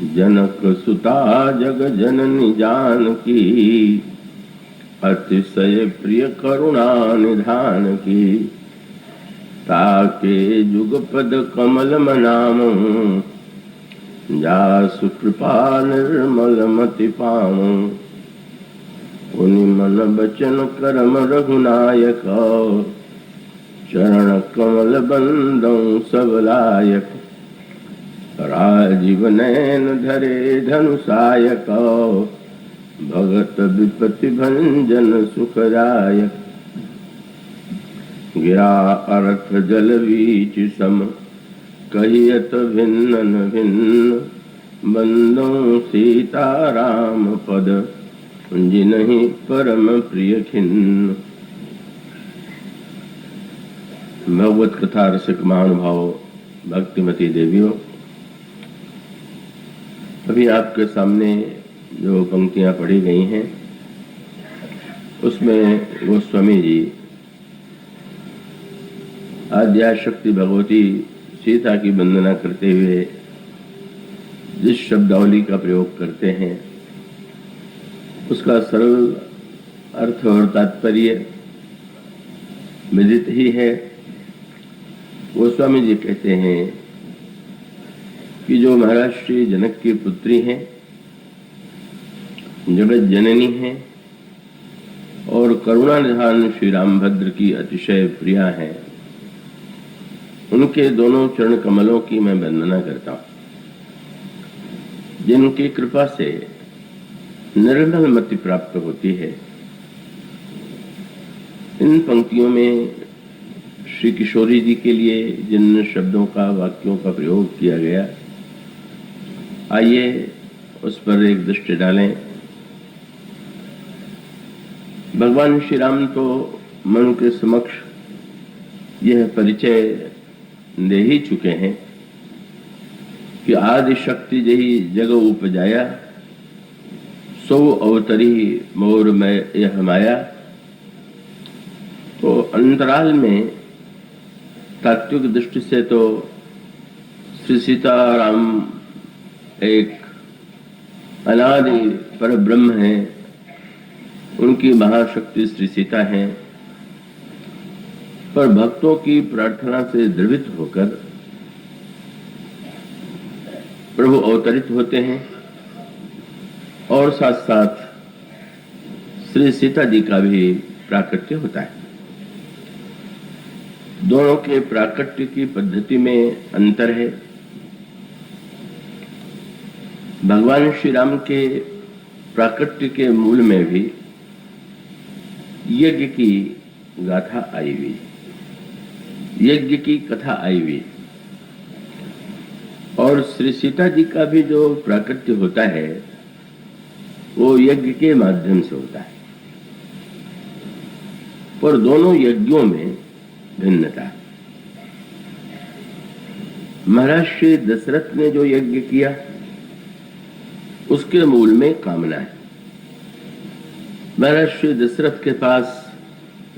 जनक सुता जग जननी जानकी, अतिशय प्रिय करुणा निधान की। ताके जुगपद कमल मनामु, जासु कृपा निर्मल मति पामु। उनि मन बचन करम रघुनायक, चरण कमल बंदौ सब लायक। राजीव नयन धरे धनुषायक, भगत विपति भंजन सुखदायक। गिरा अर्थ जल बीच सम, कहियत भिन्न भिन्न। बंदो सीता राम पद, जिनहि परम प्रिय खिन्न। भगवत कथा रसिक महानुभाव भक्तिमती देवियों, अभी आपके सामने जो पंक्तियां पढ़ी गई हैं उसमें गोस्वामी जी आद्याशक्ति भगवती सीता की वंदना करते हुए जिस शब्दावली का प्रयोग करते हैं उसका सरल अर्थ और तात्पर्य विदित ही है। गोस्वामी जी कहते हैं कि जो महाराज श्री जनक की पुत्री हैं, जगत जननी हैं और करुणा निधान श्री रामभद्र की अतिशय प्रिया हैं, उनके दोनों चरण कमलों की मैं वंदना करता हूँ, जिनकी कृपा से निर्मल मति प्राप्त होती है। इन पंक्तियों में श्री किशोरी जी के लिए जिन शब्दों का वाक्यों का प्रयोग किया गया, आइए उस पर एक दृष्टि डालें। भगवान श्री राम तो मन के समक्ष यह परिचय दे ही चुके हैं कि आदि शक्ति जही जग उपजाया, सो अवतरी मोर में यह माया। तो अंतराल में तात्विक दृष्टि से तो श्री सीताराम एक अनादि पर ब्रह्म है, उनकी महाशक्ति श्री सीता है। पर भक्तों की प्रार्थना से द्रवित होकर प्रभु अवतरित होते हैं और साथ साथ श्री सीता जी का भी प्राकट्य होता है। दोनों के प्राकट्य की पद्धति में अंतर है। भगवान श्री राम के प्राकट्य के मूल में भी यज्ञ की गाथा आई हुई, यज्ञ की कथा आई हुई, और श्री सीता जी का भी जो प्राकट्य होता है वो यज्ञ के माध्यम से होता है। पर दोनों यज्ञों में भिन्नता। महाराज श्री दशरथ ने जो यज्ञ किया उसके मूल में कामना है। महाराज श्री दशरथ के पास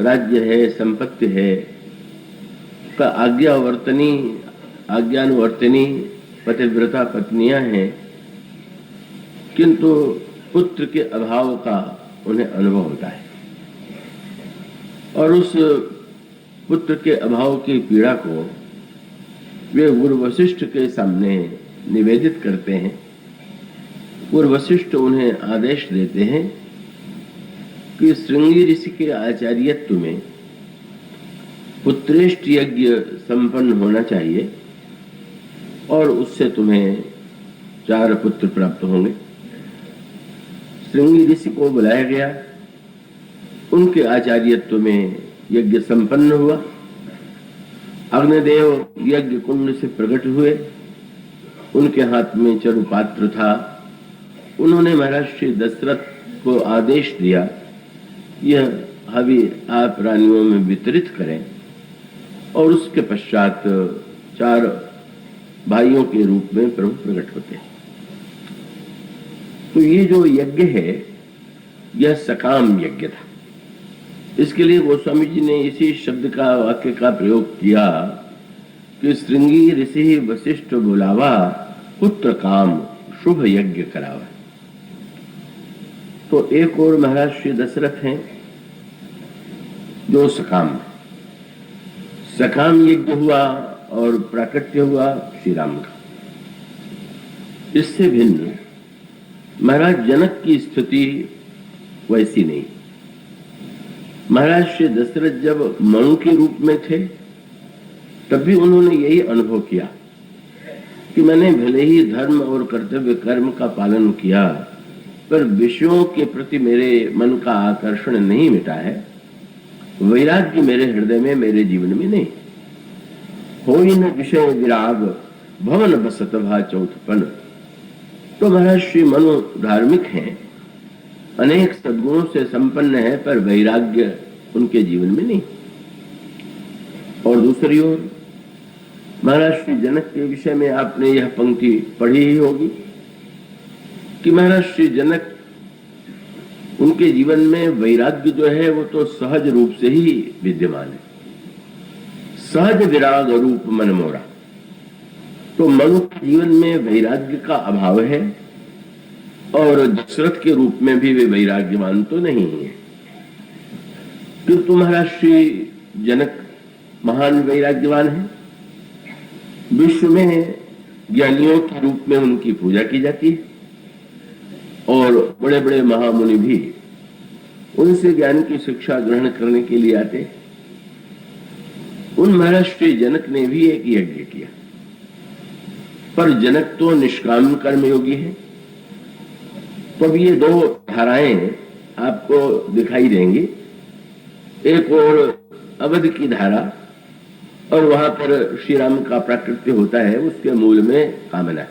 राज्य है, संपत्ति है, का आज्ञानुवर्तनी पतिव्रता पत्नियां हैं, किंतु पुत्र के अभाव का उन्हें अनुभव होता है और उस पुत्र के अभाव की पीड़ा को वे गुरु वशिष्ठ के सामने निवेदित करते हैं। गुरु वशिष्ठ उन्हें आदेश देते हैं कि श्रृंगी ऋषि के आचार्यत्व में पुत्रेष्ठ यज्ञ संपन्न होना चाहिए और उससे तुम्हें 4 पुत्र प्राप्त होंगे। श्रृंगी ऋषि को बुलाया गया, उनके आचार्यत्व में यज्ञ संपन्न हुआ। अग्निदेव यज्ञ कुंड से प्रकट हुए, उनके हाथ में चरुपात्र था। उन्होंने महाराज श्री दशरथ को आदेश दिया, यह हवि आप रानियों में वितरित करें, और उसके पश्चात 4 भाइयों के रूप में प्रभु प्रकट होते हैं। तो ये जो यज्ञ है यह सकाम यज्ञ था। इसके लिए गोस्वामी जी ने इसी शब्द का वाक्य का प्रयोग किया कि श्रृंगी ऋषि वशिष्ठ बुलावा पुत्र काम शुभ यज्ञ करावा। तो एक और महाराज श्री दशरथ हैं जो सकाम यज्ञ हुआ और प्राकट्य हुआ श्री राम का। इससे भिन्न महाराज जनक की स्थिति वैसी नहीं। महाराज श्री दशरथ जब मनु के रूप में थे तब भी उन्होंने यही अनुभव किया कि मैंने भले ही धर्म और कर्तव्य कर्म का पालन किया, पर विषयों के प्रति मेरे मन का आकर्षण नहीं मिटा है, वैराग्य मेरे हृदय में, मेरे जीवन में नहीं। होई न विषय विराग भवन बसत भा चौथपन। तो महाराज श्री मनु धार्मिक हैं, अनेक सद्गुणों से संपन्न है, पर वैराग्य उनके जीवन में नहीं। और दूसरी ओर महाराज श्री जनक के विषय में आपने यह पंक्ति पढ़ी ही होगी कि महाराज श्री जनक, उनके जीवन में वैराग्य जो है वो तो सहज रूप से ही विद्यमान है। सहज विराग रूप मन मोरा। तो मनु के जीवन में वैराग्य का अभाव है और दशरथ के रूप में भी वे वैराग्यवान तो नहीं है, किंतु महाराज श्री जनक महान वैराग्यवान है। विश्व में ज्ञानियों के रूप में उनकी पूजा की जाती है और बड़े बड़े महामुनि भी उनसे ज्ञान की शिक्षा ग्रहण करने के लिए आते हैं। उन महाराज श्री जनक ने भी एक यज्ञ किया, पर जनक तो निष्काम कर्मयोगी है। तो अब ये दो धाराएं आपको दिखाई देंगी, एक और अवध की धारा और वहां पर श्री राम का प्राकट्य होता है, उसके मूल में कामना है।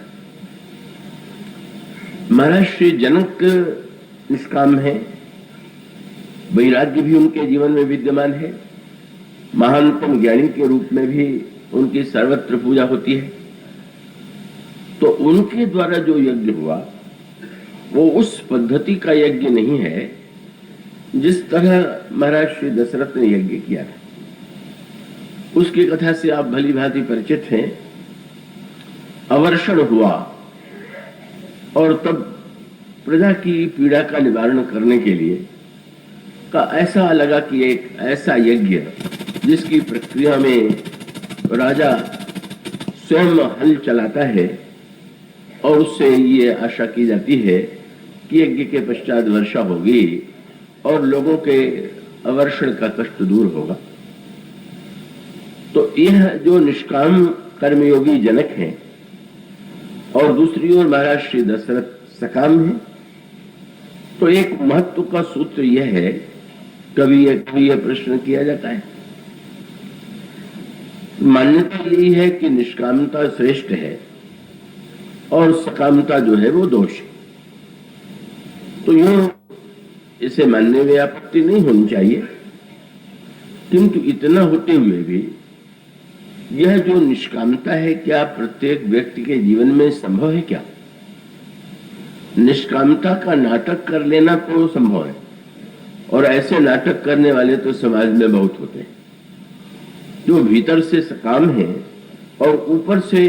महाराज श्री जनक निष्काम है, वैराग्य भी उनके जीवन में विद्यमान है, महानतम ज्ञानी के रूप में भी उनकी सर्वत्र पूजा होती है। तो उनके द्वारा जो यज्ञ हुआ वो उस पद्धति का यज्ञ नहीं है जिस तरह महाराज श्री दशरथ ने यज्ञ किया था। उसकी कथा से आप भली भांति परिचित हैं। अवर्षण हुआ और तब प्रजा की पीड़ा का निवारण करने के लिए का ऐसा लगा कि एक ऐसा यज्ञ जिसकी प्रक्रिया में राजा स्वयं हल चलाता है और उससे ये आशा की जाती है कि यज्ञ के पश्चात वर्षा होगी और लोगों के अवर्षण का कष्ट दूर होगा। तो यह जो निष्काम कर्मयोगी जनक हैं और दूसरी ओर महाराज श्री दशरथ सकाम है, तो एक महत्व का सूत्र यह है, कभी यह प्रश्न किया जाता है, मान्यता यही है कि निष्कामता श्रेष्ठ है और सकामता जो है वो दोष है। तो यूं इसे मानने में आपत्ति नहीं होनी चाहिए, किंतु इतना होते हुए भी यह जो निष्कामता है, क्या प्रत्येक व्यक्ति के जीवन में संभव है? क्या निष्कामता का नाटक कर लेना तो संभव है, और ऐसे नाटक करने वाले तो समाज में बहुत होते हैं, जो भीतर से सकाम है और ऊपर से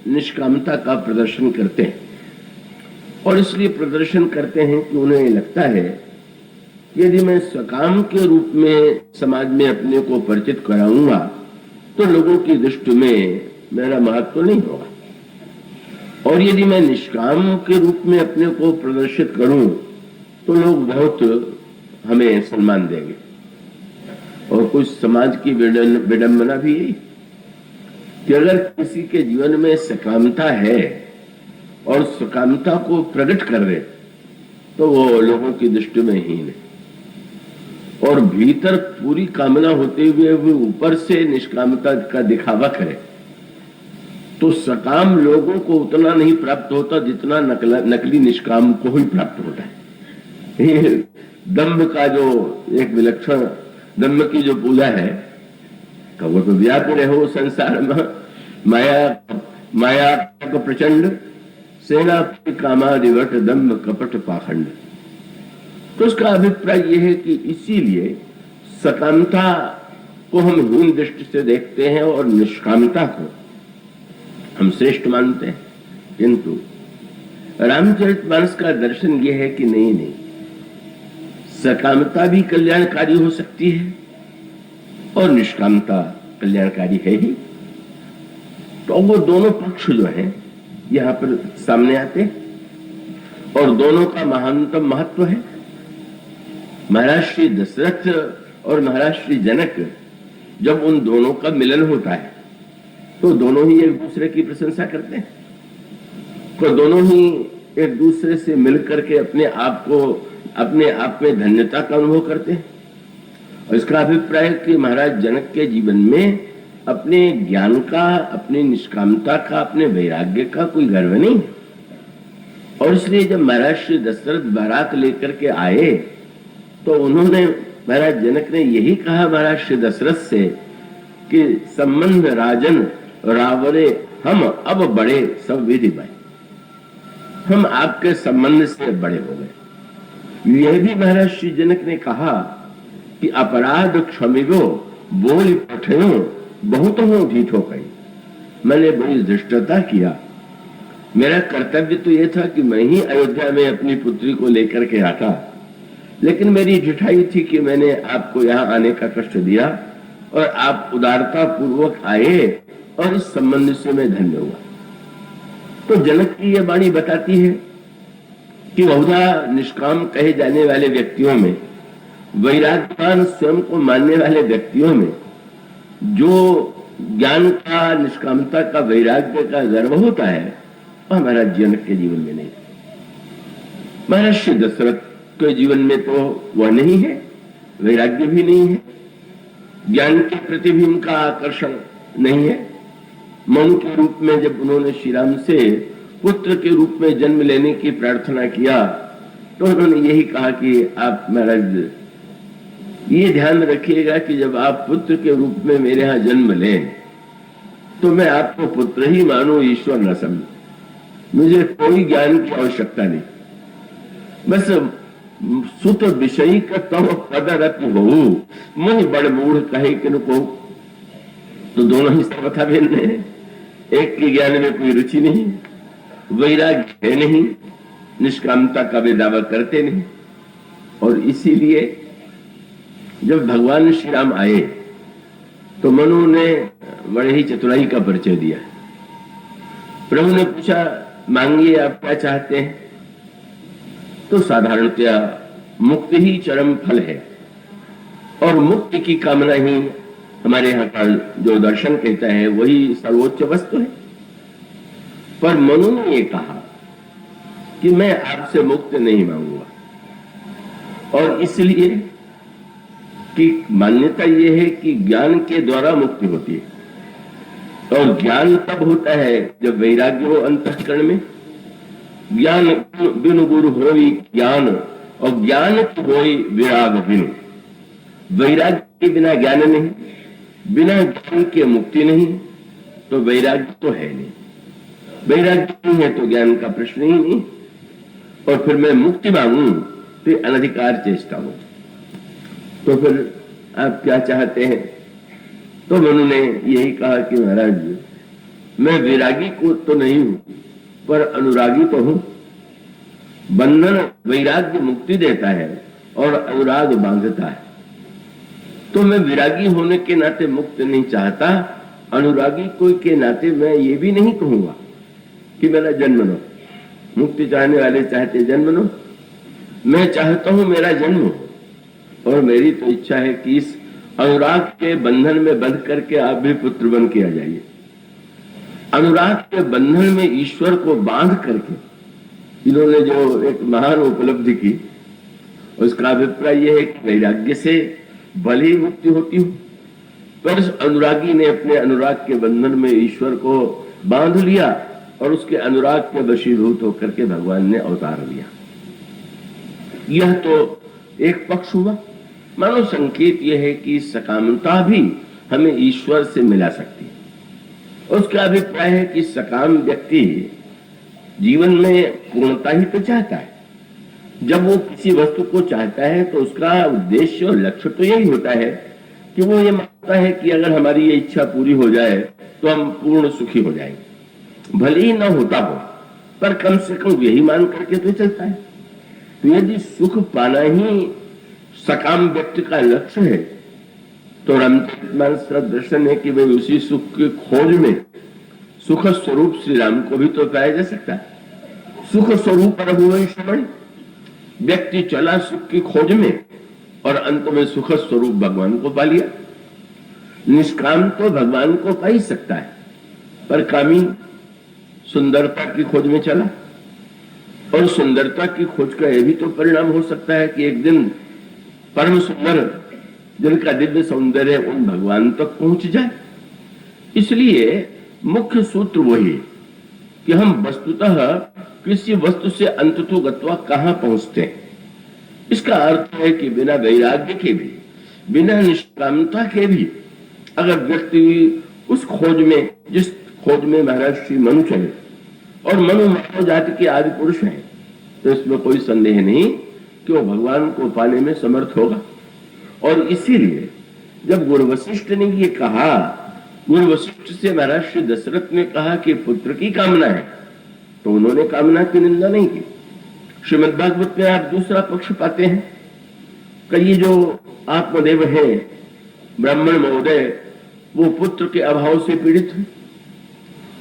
निष्कामता का प्रदर्शन करते हैं। और इसलिए प्रदर्शन करते हैं कि उन्हें लगता है यदि मैं सकाम के रूप में समाज में अपने को परिचित कराऊंगा तो लोगों की दृष्टि में मेरा महत्व नहीं होगा, और यदि मैं निष्काम के रूप में अपने को प्रदर्शित करूं तो लोग बहुत हमें सम्मान देंगे। और कुछ समाज की विडंबना भी यही कि अगर किसी के जीवन में सकामता है और सकामता को प्रकट कर रहे तो वो लोगों की दृष्टि में हीन है, और भीतर पूरी कामना होते हुए वो ऊपर से निष्कामता का दिखावा करे तो सकाम लोगों को उतना नहीं प्राप्त होता जितना नकली निष्काम को ही प्राप्त होता है। दम्भ का जो एक विलक्षण दम्भ की जो पूजा है, वो तो व्यापी रहो संसार में माया को प्रचंड सेना कामादिवट दम्भ कपट पाखंड। तो उसका अभिप्राय यह है कि इसीलिए सकामता को हम हीन दृष्टि से देखते हैं और निष्कामता को हम श्रेष्ठ मानते हैं, किंतु रामचरितमानस का दर्शन यह है कि नहीं, सकामता भी कल्याणकारी हो सकती है और निष्कामता कल्याणकारी है ही। तो वो दोनों पक्ष जो हैं यहां पर सामने आते हैं और दोनों का महानतम महत्व है। महाराज श्री दशरथ और महाराज श्री जनक, जब उन दोनों का मिलन होता है तो दोनों ही एक दूसरे की प्रशंसा करते हैं, तो दोनों ही एक दूसरे से मिलकर के अपने आप में धन्यता का अनुभव करते हैं। और इसका अभिप्राय कि महाराज जनक के जीवन में अपने ज्ञान का, अपनी निष्कामता का, अपने वैराग्य का कोई गर्व नहीं। और इसलिए जब महाराज श्री दशरथ बारात लेकर के आए तो उन्होंने, महाराज जनक ने यही कहा महाराज श्री दशरथ से कि संबंध राजन रावरे हम अब बड़े सब विधि भाई, हम आपके संबंध से बड़े हो गए। यह भी महाराज श्री जनक ने कहा कि अपराध क्षमिगो बोल पठनो बहुत हो ढीठो कही, मैंने बड़ी धृष्टता किया। मेरा कर्तव्य तो यह था कि मैं ही अयोध्या में अपनी पुत्री को लेकर के आता, लेकिन मेरी ढिठाई थी कि मैंने आपको यहाँ आने का कष्ट दिया और आप उदारता पूर्वक आए और इस संबंध से मैं धन्य हुआ। तो जनक की यह वाणी बताती है कि बहुधा निष्काम कहे जाने वाले व्यक्तियों में, वैराग्यवान स्वयं को मानने वाले व्यक्तियों में जो ज्ञान का, निष्कामता का, वैराग्य का गर्व होता है वह महाराज जनक के जीवन में नहीं। महाराज श्री दशरथ के जीवन में तो वह नहीं है, वैराग्य भी नहीं है, ज्ञान के प्रति भी उनका आकर्षण नहीं है। मनु के रूप में जब उन्होंने श्री राम से पुत्र के रूप में जन्म लेने की प्रार्थना किया तो उन्होंने यही कहा कि आप महाराज ये ध्यान रखिएगा कि जब आप पुत्र के रूप में मेरे यहाँ जन्म लें तो मैं आपको पुत्र ही मानूं, ईश्वर न समझूं। मुझे कोई ज्ञान की आवश्यकता नहीं, बस सुत विषयी का तम पदरत हो, मुझ बड़ मूढ़ कहे कि को। तो दोनों ही सर्वथा भिन्न है, एक के ज्ञान में कोई रुचि नहीं, वैराग्य है नहीं, निष्कामता का वे दावा करते नहीं। और इसीलिए जब भगवान श्री राम आए तो मनु ने बड़े ही चतुराई का परिचय दिया। प्रभु ने पूछा, मांगिए आप क्या चाहते हैं? तो साधारणतया मुक्ति ही चरम फल है और मुक्ति की कामना ही हमारे यहाँ का जो दर्शन कहता है वही सर्वोच्च वस्तु है। पर मनु ने ये कहा कि मैं आपसे मुक्ति नहीं मांगूंगा, और इसलिए कि मान्यता यह है कि ज्ञान के द्वारा मुक्ति होती है और ज्ञान तब होता है जब वैराग्य हो अंतःकरण में। ज्ञान बिनु गुरु होई ज्ञान और ज्ञान होई विराग बिनु। वैराग्य के बिना ज्ञान नहीं, बिना ज्ञान के मुक्ति नहीं, तो वैराग्य तो है नहीं। वैराग्य नहीं है तो ज्ञान का प्रश्न ही नहीं। और फिर मैं मुक्ति मांगू तो अनधिकार चेष्टा हो। तो फिर आप क्या चाहते हैं? तो उन्होंने यही कहा कि महाराज मैं वैरागी को तो नहीं हूं पर अनुरागी तो हूं। बंधन वैराग्य मुक्ति देता है और अनुराग बांधता है। तो मैं विरागी होने के नाते मुक्त नहीं चाहता, अनुरागी कोई के नाते मैं ये भी नहीं कहूंगा कि मेरा जन्म लो। मुक्ति चाहने वाले चाहते जन्म लो, मैं चाहता हूं मेरा जन्म हो। और मेरी तो इच्छा है कि इस अनुराग के बंधन में बंध करके आप भी पुत्र बन के आ जाइए। अनुराग के बंधन में ईश्वर को बांध करके इन्होंने जो एक महान उपलब्धि की, उसका अभिप्राय यह है कि वैराग्य से भले ही मुक्ति होती हो, पर उस अनुरागी ने अपने अनुराग के बंधन में ईश्वर को बांध लिया और उसके अनुराग के वशीभूत होकर के भगवान ने अवतार लिया। यह तो एक पक्ष हुआ। मानो संकेत यह है कि सकामता भी हमें ईश्वर से मिला सकती है। उसका अभिप्राय है कि सकाम व्यक्ति जीवन में पूर्णता ही तो चाहता है। जब वो किसी वस्तु को चाहता है तो उसका उद्देश्य और लक्ष्य तो यही होता है कि वो ये मानता है कि अगर हमारी ये इच्छा पूरी हो जाए तो हम पूर्ण सुखी हो जाएंगे। भले ही ना होता हो पर कम से कम यही मान करके तो चलता है। तो यदि सुख पाना ही सकाम व्यक्ति का लक्ष्य है तो रामचरितमानस का दर्शन है कि भाई उसी सुख की खोज में सुख स्वरूप श्री राम को भी तो पाया जा सकता है। सुख स्वरूप पर हुए श्रवण, व्यक्ति चला सुख की खोज में और अंत में सुख स्वरूप भगवान को पा लिया। निष्काम तो भगवान को पा ही सकता है, पर कामी सुंदरता की खोज में चला, और सुंदरता की खोज का यह भी तो परिणाम हो सकता है कि एक दिन परम सुंदर जिनका दिव्य सौंदर्य उन भगवान तक पहुंच जाए। इसलिए मुख्य सूत्र वही है कि हम वस्तुतः किसी वस्तु से अंततो गत्वा कहां पहुंचते हैं। इसका अर्थ है कि बिना वैराग्य के भी, बिना निष्कामता के भी अगर व्यक्ति उस खोज में, जिस खोज में महाराज श्री मनु चले, और मनु मानव जाति के आदि पुरुष हैं, तो इसमें कोई संदेह नहीं कि वो भगवान को पाने में समर्थ होगा। और इसीलिए जब गुरु वशिष्ठ ने ये कहा, गुरु वशिष्ठ से महाराज श्री दशरथ ने कहा कि पुत्र की कामना है, तो उन्होंने कामना की निंदा नहीं की। श्रीमद् भागवत में आप दूसरा पक्ष पाते हैं कि ये जो आत्मदेव है ब्राह्मण महोदय, वो पुत्र के अभाव से पीड़ित है,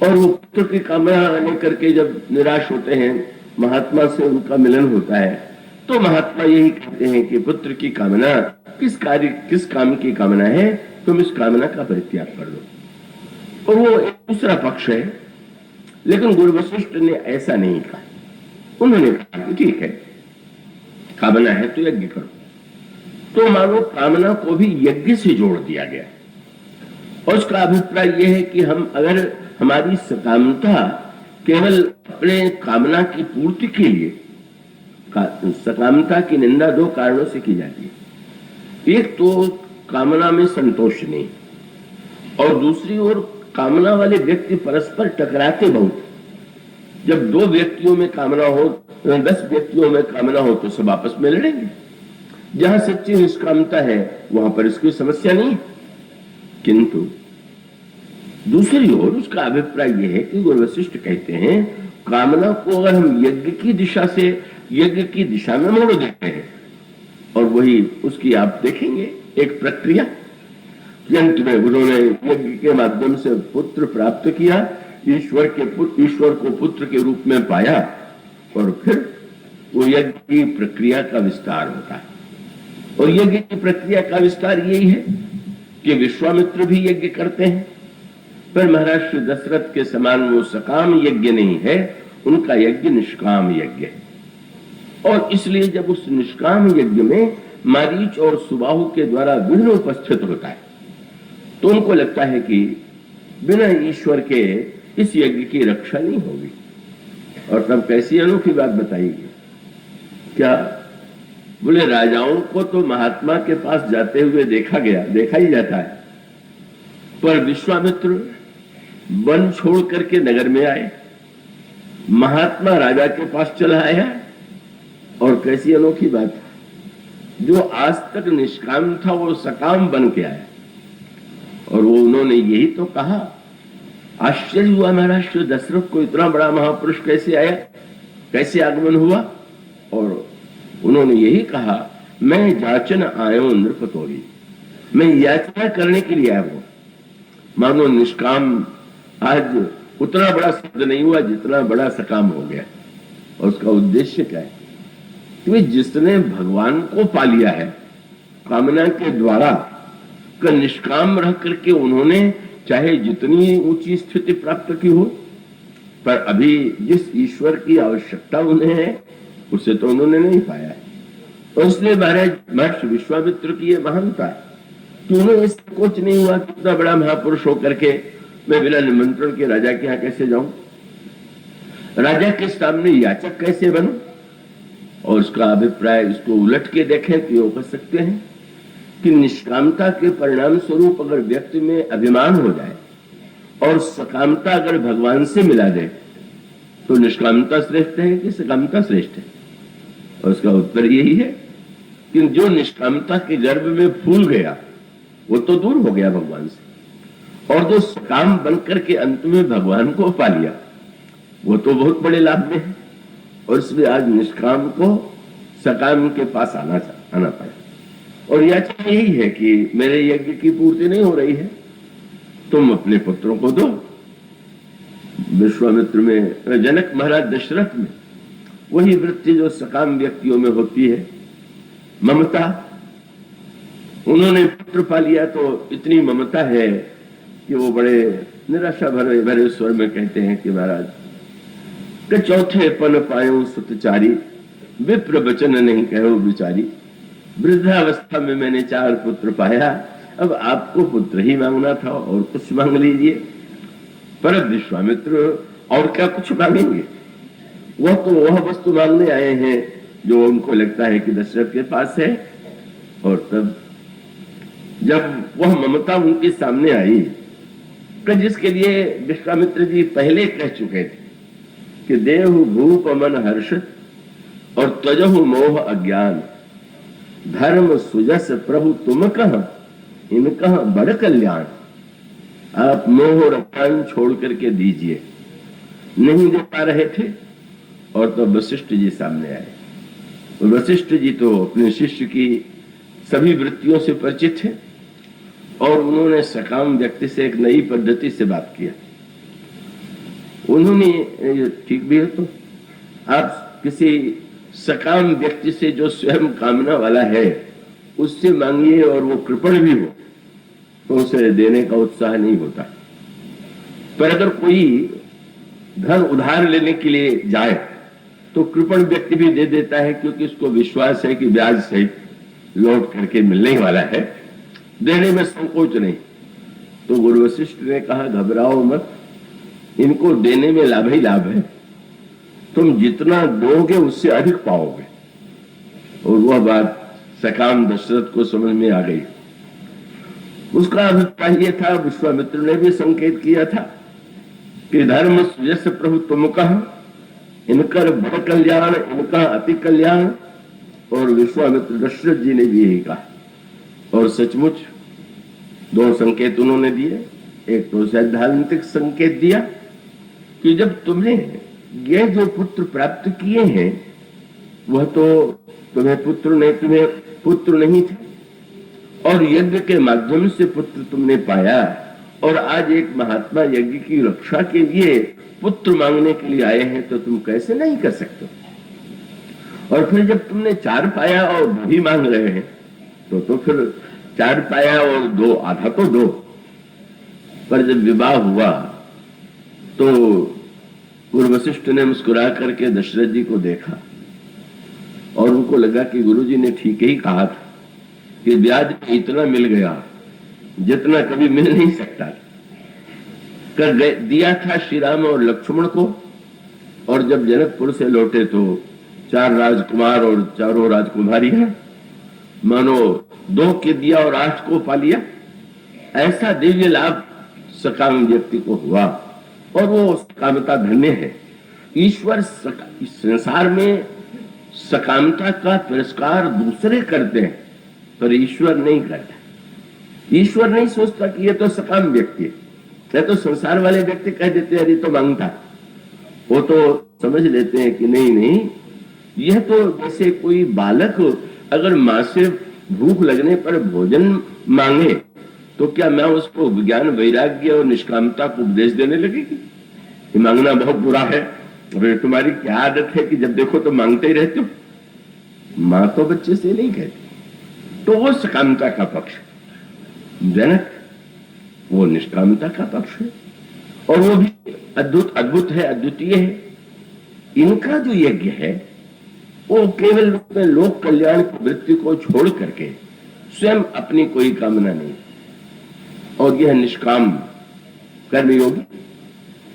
और वो पुत्र की कामना लेकर के जब निराश होते हैं, महात्मा से उनका मिलन होता है, तो महात्मा यही कहते हैं कि पुत्र की कामना किस काम की कामना है, तुम इस कामना का परित्याग कर दो। और वो एक दूसरा पक्ष है। लेकिन गुरु वशिष्ठ ने ऐसा नहीं कहा। उन्होंने कहा कि ठीक है, कामना है तो यज्ञ करो। तो मानो कामना को भी यज्ञ से जोड़ दिया गया, और उसका अभिप्राय यह है कि हम अगर हमारी सकामता केवल अपने कामना की पूर्ति के लिए, सकामता की निंदा दो कारणों से की जाती है। एक तो कामना में संतोष नहीं, और दूसरी ओर कामना वाले व्यक्ति परस्पर टकराते बहुत। जब 2 व्यक्तियों में कामना हो, 10 व्यक्तियों में कामना हो, तो सब आपस में लड़ेंगे। जहां सच्ची निष्कामता है वहां पर इसकी समस्या नहीं। किंतु दूसरी ओर उसका अभिप्राय यह है कि गुरु वशिष्ठ कहते हैं कामना को अगर हम यज्ञ की दिशा से, यज्ञ की दिशा में मोड़ देते हैं, और वही उसकी आप देखेंगे एक प्रक्रिया कि अंत में उन्होंने यज्ञ के माध्यम से पुत्र प्राप्त किया, ईश्वर को पुत्र के रूप में पाया, और फिर वो यज्ञ की प्रक्रिया का विस्तार होता है। और यज्ञ की प्रक्रिया का विस्तार यही है कि विश्वामित्र भी यज्ञ करते हैं, पर महाराज श्री दशरथ के समान वो सकाम यज्ञ नहीं है, उनका यज्ञ निष्काम यज्ञ है। और इसलिए जब उस निष्काम यज्ञ में मारीच और सुबाहु के द्वारा विघ्न उपस्थित होता है, तो उनको लगता है कि बिना ईश्वर के इस यज्ञ की रक्षा नहीं होगी। और तब कैसी अनोखी बात बताइए, क्या बोले राजाओं को तो महात्मा के पास जाते हुए देखा ही जाता है, पर विश्वामित्र वन छोड़ करके नगर में आए, महात्मा राजा के पास चला आया। और कैसी अनोखी बात, जो आज तक निष्काम था वो सकाम बन के आया। और वो उन्होंने यही तो कहा, आश्चर्य हुआ महाराज श्री दशरथ को, इतना बड़ा महापुरुष कैसे आया, कैसे आगमन हुआ। और उन्होंने यही कहा, मैं जाचन आयो नृपतोरी, मैं याचना करने के लिए आया हूं। मानो निष्काम आज उतना बड़ा शब्द नहीं हुआ जितना बड़ा सकाम हो गया। और उसका उद्देश्य क्या है कि जिसने भगवान को पा लिया है कामना के द्वारा, का निष्काम रह करके उन्होंने चाहे जितनी ऊंची स्थिति प्राप्त की हो, पर अभी जिस ईश्वर की आवश्यकता उन्हें है उसे तो उन्होंने नहीं पाया है। और इसलिए महाराज महर्षि विश्वामित्र की ये महानता है कि उन्हें संकोच नहीं हुआ कि इतना बड़ा महापुरुष होकर के मैं बिना निमंत्रण के राजा के यहाँ कैसे जाऊं, राजा के सामने याचक कैसे बनूं। और उसका अभिप्राय इसको उलट के देखें तो ये कह सकते हैं कि निष्कामता के परिणाम स्वरूप अगर व्यक्ति में अभिमान हो जाए और सकामता अगर भगवान से मिला दे, तो निष्कामता श्रेष्ठ है कि सकामता श्रेष्ठ है। और उसका उत्तर यही है कि जो निष्कामता के गर्भ में फूल गया वो तो दूर हो गया भगवान से, और जो सकाम बनकर के अंत में भगवान को पा लिया वो तो बहुत बड़े लाभ में है, और इसलिए आज निष्काम को सकाम के पास आना पड़ा। और याचना यही है कि मेरे यज्ञ की पूर्ति नहीं हो रही है, तुम अपने पुत्रों को दो। विश्वामित्र में, जनक महाराज दशरथ में वही वृत्ति जो सकाम व्यक्तियों में होती है, ममता। उन्होंने पुत्र पा लिया तो इतनी ममता है कि वो बड़े निराशा भरे स्वर में कहते हैं कि महाराज कि चौथे पन पायो सुतचारी, विप्र वचन नहीं कहो बिचारी। वृद्धावस्था में मैंने 4 पुत्र पाया, अब आपको पुत्र ही मांगना था और कुछ मांग लीजिए। पर विश्वामित्र और क्या कुछ मांगेंगे, वह तो वह वस्तु मांगने आए हैं जो उनको लगता है कि दशरथ के पास है। और तब जब वह ममता उनके सामने आई, कि जिसके लिए विश्वामित्र जी पहले कह चुके थे कि देहु भूप मन हर्षित और त्वजहु मोह अज्ञान, धर्म सुजस प्रभु तुम कह इनका बड़ कल्याण। आप मोह और अज्ञान छोड़ करके दीजिए। नहीं दे पा रहे थे, और तो वशिष्ठ जी सामने आए। वशिष्ठ जी तो अपने शिष्य की सभी वृत्तियों से परिचित थे, और उन्होंने सकाम व्यक्ति से एक नई पद्धति से बात किया। उन्होंने, ठीक भी है, तो आप किसी सकाम व्यक्ति से जो स्वयं कामना वाला है उससे मांगिए, और वो कृपण भी हो तो उसे देने का उत्साह नहीं होता। पर अगर कोई धन उधार लेने के लिए जाए तो कृपण व्यक्ति भी दे देता है, क्योंकि उसको विश्वास है कि ब्याज सहित लौट करके मिलने वाला है, देने में संकोच नहीं। तो गुरु वशिष्ठ ने कहा, घबराओ मत, इनको देने में लाभ ही लाभ है। तुम जितना दोगे उससे अधिक पाओगे। और वह बात सकाम दशरथ को समझ में आ गई। उसका अभिप्राय यह था, विश्वामित्र ने भी संकेत किया था कि धर्म सुजस प्रभु तुम कह इनकर बड़ कल्याण, इनका अति कल्याण। और विश्वामित्र दशरथ जी ने भी यही कहा, और सचमुच 2 संकेत उन्होंने दिए। एक तो सैद्धांतिक संकेत दिया कि जब तुमने ये जो पुत्र प्राप्त किए हैं वह तो तुम्हें पुत्र नहीं थे, और यज्ञ के माध्यम से पुत्र तुमने पाया, और आज एक महात्मा यज्ञ की रक्षा के लिए पुत्र मांगने के लिए आए हैं, तो तुम कैसे नहीं कर सकते। और फिर जब तुमने 4 पाया और 2 ही मांग रहे हैं, तो फिर 4 पाया और 2 आधा तो दो। पर जब विवाह हुआ तो गुरु वशिष्ठ ने मुस्कुरा करके दशरथ जी को देखा, और उनको लगा कि गुरुजी ने ठीक ही कहा था कि ब्याज में इतना मिल गया जितना कभी मिल नहीं सकता। कर दिया था श्री राम और लक्ष्मण को, और जब जनकपुर से लौटे तो 4 राजकुमार और 4 राजकुमारियां, मानो 2 के दिया और 8 को पा लिया। ऐसा दिव्य लाभ सकाम व्यक्ति को हुआ, और वो सकामता धन्य है। ईश्वर संसार में सकामता का तिरस्कार दूसरे करते हैं, पर ईश्वर नहीं करता। ईश्वर नहीं सोचता कि ये तो सकाम व्यक्ति है, तो संसार वाले व्यक्ति कह देते हैं अरे तो मांगता, वो तो समझ लेते हैं कि नहीं, यह तो जैसे कोई बालक अगर माँ से भूख लगने पर भोजन मांगे तो क्या मैं उसको ज्ञान वैराग्य और निष्कामता को उपदेश देने लगेगी कि मांगना बहुत बुरा है। अरे तुम्हारी क्या आदत है कि जब देखो तो मांगते ही रहते हो। माँ तो बच्चे से नहीं कहती। तो वो सकामता का पक्ष, जनक वो निष्कामता का पक्ष है, और वो भी अद्भुत है, अद्वितीय है। इनका जो यज्ञ है वो केवल में लोक कल्याण की वृत्ति को छोड़ करके स्वयं अपनी कोई कामना नहीं, और यह निष्काम कर्मयोगी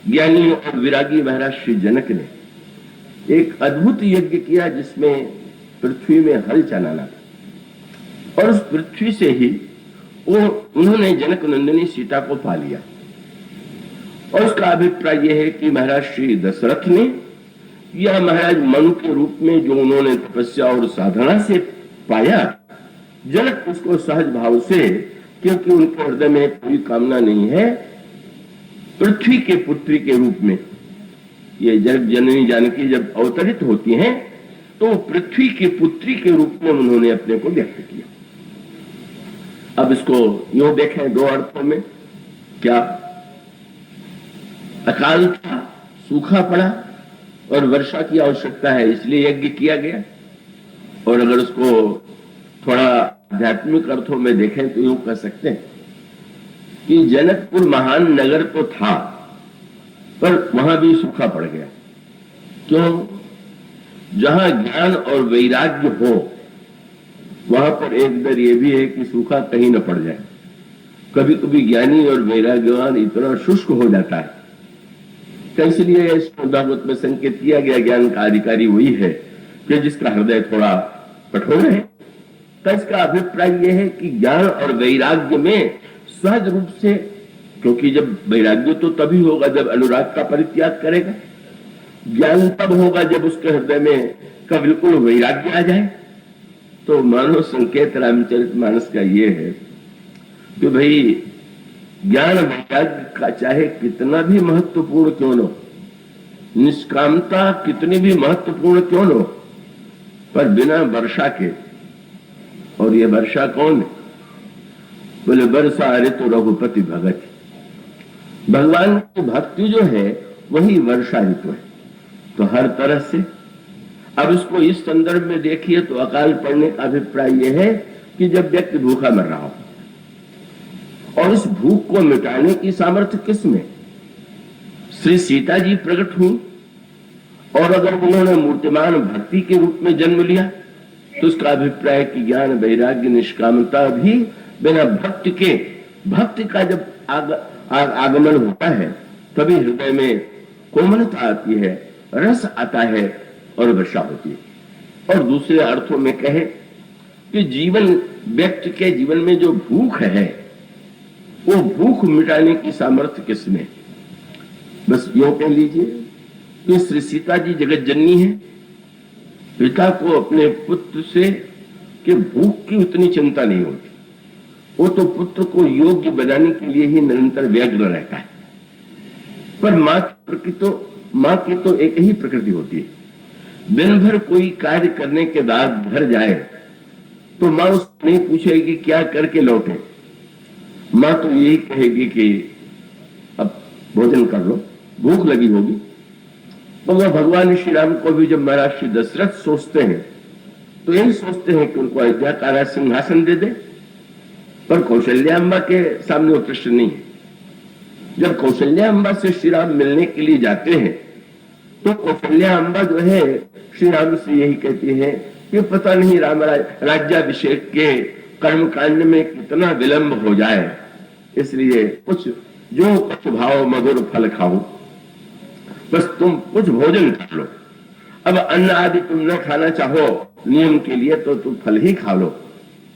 ज्ञानी और विरागी महाराज श्री जनक ने एक अद्भुत यज्ञ किया जिसमें पृथ्वी में हल चलाना था, और उस पृथ्वी से ही उन्होंने जनक नंदिनी सीता को पा लिया। और उसका अभिप्राय यह है कि महाराज श्री दशरथ ने यह महाराज मनु के रूप में जो उन्होंने तपस्या और साधना से पाया, जनक उसको सहज भाव से, क्योंकि उनके हृदय में कोई कामना नहीं है, पृथ्वी के पुत्री के रूप में ये जग जननी जानकी जब अवतरित होती हैं तो पृथ्वी की पुत्री के रूप में उन्होंने अपने को व्यक्त किया। अब इसको यूं देखें दो अर्थों में, क्या अकाल था, सूखा पड़ा और वर्षा की आवश्यकता है इसलिए यज्ञ किया गया। और अगर उसको थोड़ा आध्यात्मिक अर्थों में देखें तो यूं कह सकते हैं कि जनकपुर महान नगर तो था पर वहां भी सूखा पड़ गया। क्यों? जहां ज्ञान और वैराग्य हो वहां पर एक डर ये भी है कि सूखा कहीं न पड़ जाए। कभी कभी ज्ञानी और वैराग्यवान इतना शुष्क हो जाता है, तो इसलिए इस भागवत में संकेत किया गया ज्ञान का अधिकारी वही है कि जिसका हृदय थोड़ा कठोर है। तो इसका अभिप्राय यह है कि ज्ञान और वैराग्य में सहज रूप से, क्योंकि जब वैराग्य तो तभी होगा जब अनुराग का परित्याग करेगा, ज्ञान तब होगा जब उसके हृदय में का बिल्कुल वैराग्य आ जाए। तो मानो संकेत रामचरितमानस का ये है कि भाई ज्ञान वैराग्य का चाहे कितना भी महत्वपूर्ण क्यों न हो, निष्कामता कितनी भी महत्वपूर्ण क्यों न हो, पर बिना वर्षा के, और ये वर्षा कौन है? बोले वर्षा ऋतु रघुपति भगत। भगवान की भक्ति जो है वही वर्षा ऋतु है। तो हर तरह से अब इसको इस संदर्भ में देखिए तो अकाल पड़ने का अभिप्राय यह है कि जब व्यक्ति भूखा मर रहा हो, और इस भूख को मिटाने की सामर्थ्य किसमें? श्री सीता जी प्रकट हुई, और अगर उन्होंने मूर्तिमान भक्ति के रूप में जन्म लिया तो उसका अभिप्राय कि ज्ञान वैराग्य निष्कामता भी बिना भक्ति के, भक्ति का जब आगमन होता है तभी हृदय में कोमलता आती है, रस आता है और वर्षा होती है। और दूसरे अर्थों में कहे कि जीवन, व्यक्ति के जीवन में जो भूख है वो भूख मिटाने की सामर्थ्य किसमें? बस यूं कह लीजिए कि श्री सीता जी जगत जननी है। पिता को अपने पुत्र से कि भूख की उतनी चिंता नहीं होती, वो तो पुत्र को योग्य बनाने के लिए ही निरंतर व्यग्र रहता है। पर मां की तो एक ही प्रकृति होती है। दिन भर कोई कार्य करने के बाद घर जाए तो मां उससे नहीं पूछेगी क्या करके लौटे, मां तो यही कहेगी कि अब भोजन कर लो, भूख लगी होगी। तो वह भगवान श्री राम को भी जब महाराज श्री दशरथ सोचते हैं तो यही सोचते हैं कि उनको अयोध्या का सिंहासन दे दे, पर कौशल्याम्बा के सामने वो प्रश्न नहीं है। जब कौशल्याम्बा से श्री राम मिलने के लिए जाते हैं तो कौशल्याम्बा जो है श्री राम से यही कहती है कि पता नहीं राम राज्याभिषेक के कर्मकांड में कितना विलंब हो जाए, इसलिए कुछ भाव मधुर फल खाओ, बस तुम कुछ भोजन कर लो। अब अन्न आदि तुम न खाना चाहो नियम के लिए तो तुम फल ही खा लो।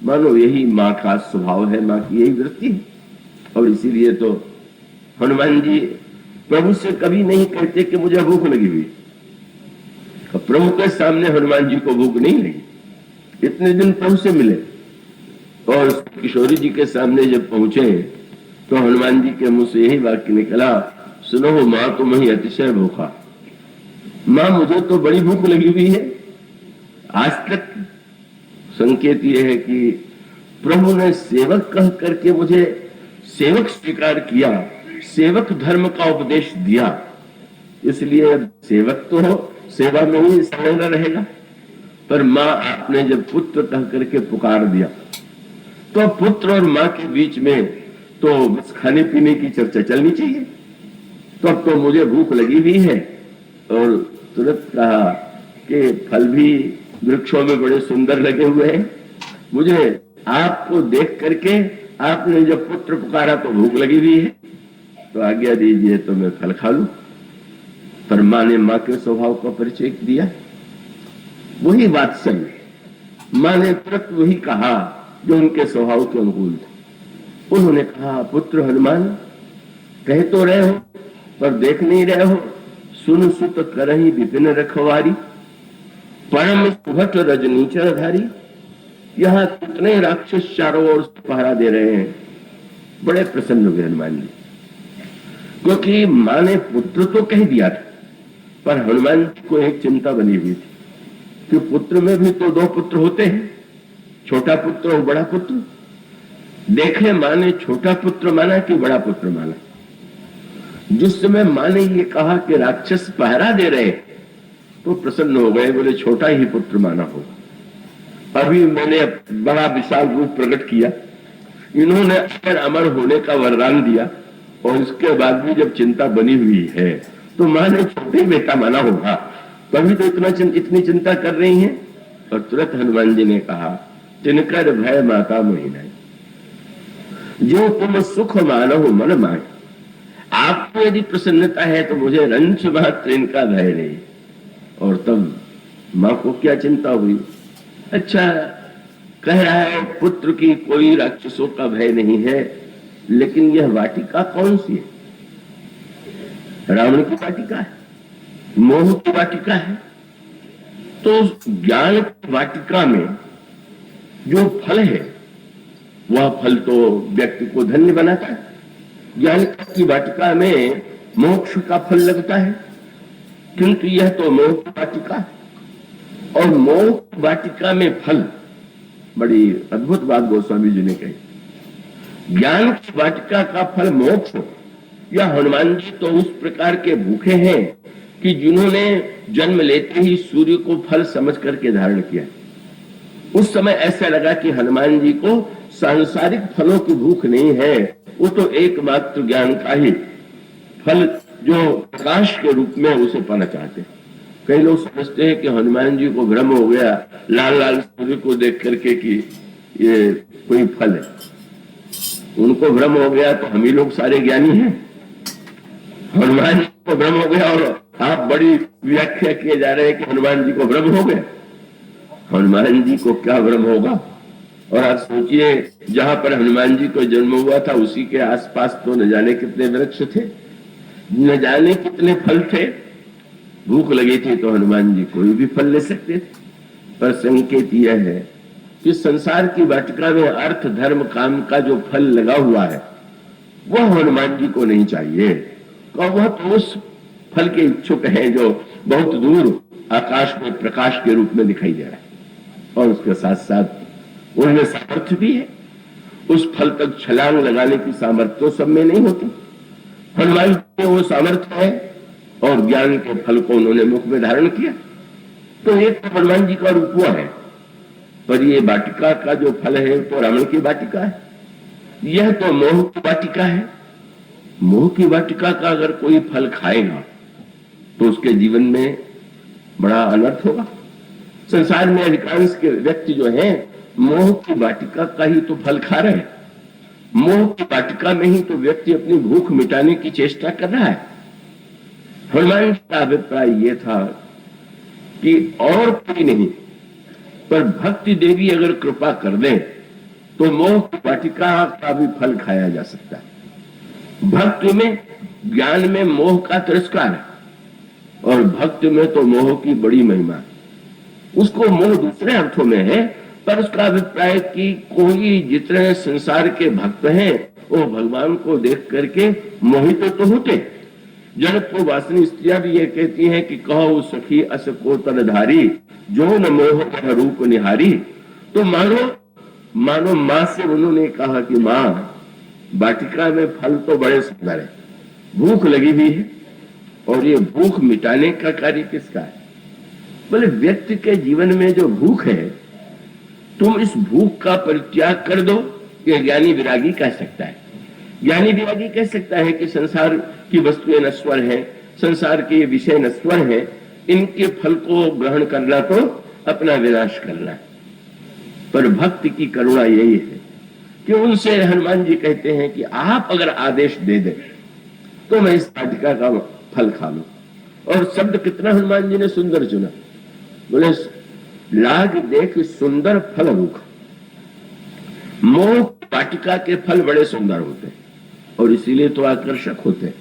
मानो यही माँ का स्वभाव है, माँ की यही वृत्ति है। और इसीलिए तो हनुमान जी प्रभु से कभी नहीं कहते कि मुझे भूख लगी हुई। प्रभु के सामने हनुमान जी को भूख नहीं लगी। इतने दिन प्रभु से मिले और किशोरी जी के सामने जब पहुंचे तो हनुमान जी के मुंह से यही वाक्य निकला, सुनो मां तुम ही अतिशय भूखा। मां मुझे तो बड़ी भूख लगी हुई है। आज तक संकेत यह है कि प्रभु ने सेवक कह करके मुझे सेवक स्वीकार किया, सेवक धर्म का उपदेश दिया, इसलिए सेवक तो हो, सेवा में ही संलग्न रहेगा। पर मां आपने जब पुत्र कह करके पुकार दिया तो पुत्र और मां के बीच में तो बस खाने पीने की चर्चा चलनी चाहिए। तो अब तो मुझे भूख लगी हुई है, और तुरंत कहा कि फल भी वृक्षों में बड़े सुंदर लगे हुए हैं, मुझे आपको देख करके आपने जब पुत्र पुकारा तो भूख लगी हुई है, तो आज्ञा दीजिए तो मैं फल खा लूं। पर मां ने मां के स्वभाव का परिचय दिया, वही वात्सल्य। मां ने तुरंत वही कहा जो उनके स्वभाव के अनुकूल था। उन्होंने कहा, पुत्र हनुमान कह तो रहे हो पर देख नहीं रहे हो, सुन सुत करही विपिन रखवारी, परम सुभट रजनीचर धारी। यहाँ कितने राक्षस चारों ओर पहरा दे रहे हैं। बड़े प्रसन्न हुए हनुमान जी, क्योंकि मां ने पुत्र तो कह दिया था, पर हनुमान जी को एक चिंता बनी हुई थी कि पुत्र में भी तो दो पुत्र होते हैं, छोटा पुत्र और बड़ा पुत्र। देखे माँ ने छोटा पुत्र माना कि बड़ा पुत्र माना। जिस समय माँ ने ये कहा कि राक्षस पहरा दे रहे तो प्रसन्न हो गए, बोले छोटा ही पुत्र माना होगा। अभी मैंने बड़ा विशाल रूप प्रकट किया, इन्होंने अगर अमर होने का वरदान दिया और इसके बाद भी जब चिंता बनी हुई है तो माँ ने छोटे बेटा माना होगा, तभी तो इतनी चिंता कर रही हैं। और तुरंत हनुमान जी ने कहा तिनकर भय माता मोहिना, जो तुम सुख मानो मन माए। आपको यदि प्रसन्नता है तो मुझे रंच मात्र इनका भय नहीं। और तब माँ को क्या चिंता हुई, अच्छा कह रहा है पुत्र की कोई राक्षसों का भय नहीं है, लेकिन यह वाटिका कौन सी है? रावण की वाटिका है, मोह की वाटिका है। तो ज्ञान की वाटिका में जो फल है वह फल तो व्यक्ति को धन्य बनाता है। ज्ञान की वाटिका में मोक्ष का फल लगता है, किंतु यह तो मोह की वाटिका है। और मोह की वाटिका में फल, बड़ी अद्भुत बात गोस्वामी जी ने कही। ज्ञान की वाटिका का फल मोक्ष हो, या हनुमान जी तो उस प्रकार के भूखे हैं कि जिन्होंने जन्म लेते ही सूर्य को फल समझ करके धारण किया। उस समय ऐसा लगा कि हनुमान जी को सांसारिक फलों की भूख नहीं है, वो तो एकमात्र ज्ञान का ही फल जो प्रकाश के रूप में उसे पाना चाहते हैं। कई लोग समझते हैं कि हनुमान जी को भ्रम हो गया लाल लाल सूर्य को देख करके कि ये कोई फल है। उनको भ्रम हो गया तो हम ही लोग सारे ज्ञानी हैं। हनुमान जी को भ्रम हो गया और आप बड़ी व्याख्या किए जा रहे हैं कि हनुमान जी को भ्रम हो गया। हनुमान जी को क्या भ्रम होगा? और आप सोचिए जहां पर हनुमान जी को जन्म हुआ था उसी के आसपास तो न जाने कितने वृक्ष थे, न जाने कितने फल थे। भूख लगी थी तो हनुमान जी कोई भी फल ले सकते थे। पर संकेत यह है कि संसार की वाटिका में अर्थ धर्म काम का जो फल लगा हुआ है वह हनुमान जी को नहीं चाहिए। और वह तो उस फल के इच्छुक हैं जो बहुत दूर आकाश में प्रकाश के रूप में दिखाई दे रहा है। और उसके साथ साथ उनमें सामर्थ्य भी है, उस फल तक छलांग लगाने की सामर्थ्य तो सब में नहीं होती। हनुमान जी में वो सामर्थ्य है और ज्ञान के फल को उन्होंने मुख में धारण किया। तो एक तो हनुमान जी का रूप हुआ है, पर ये वाटिका का जो फल है तो रावण की वाटिका है, यह तो मोह की वाटिका है। मोह की वाटिका का अगर कोई फल खाएगा तो उसके जीवन में बड़ा अनर्थ होगा। संसार में अधिकांश के व्यक्ति जो हैं मोह की वाटिका का ही तो फल खा रहे हैं। मोह की वाटिका में ही तो व्यक्ति अपनी भूख मिटाने की चेष्टा कर रहा है। हनुमान जी का अभिप्राय यह था कि और कोई नहीं, पर भक्ति देवी अगर कृपा कर दे तो मोह की वाटिका का भी फल खाया जा सकता है। भक्ति में ज्ञान में मोह का तिरस्कार है और भक्ति में तो मोह की बड़ी महिमा है। उसको मोह दूसरे अर्थों में है, पर उसका अभिप्राय कि कोई जितने संसार के भक्त हैं वो भगवान को देख करके मोहित तो होते। जनक को वासनी स्त्रियां भी ये कहती हैं कि कहो सखी अस को तनधारी जो न मोह का रूप निहारी। तो मानो माँ से उन्होंने कहा कि माँ वाटिका में फल तो बड़े सुंदर है, भूख लगी हुई है और ये भूख मिटाने का कार्य किसका है? बोले व्यक्ति के जीवन में जो भूख है तुम इस भूख का परित्याग कर दो, ये ज्ञानी विरागी कह सकता है। ज्ञानी विरागी कह सकता है कि संसार की वस्तुएं नश्वर हैं, संसार के विषय नश्वर हैं, इनके फल को ग्रहण करना तो अपना विनाश करना है। पर भक्ति की करुणा यही है कि उनसे हनुमान जी कहते हैं कि आप अगर आदेश दे दें तो मैं इस वाटिका का फल खा लूं। और शब्द कितना हनुमान जी ने सुंदर चुना, बोले लाग देख सुंदर फल रूख। मोह वाटिका के फल बड़े सुंदर होते हैं और इसीलिए तो आकर्षक होते हैं।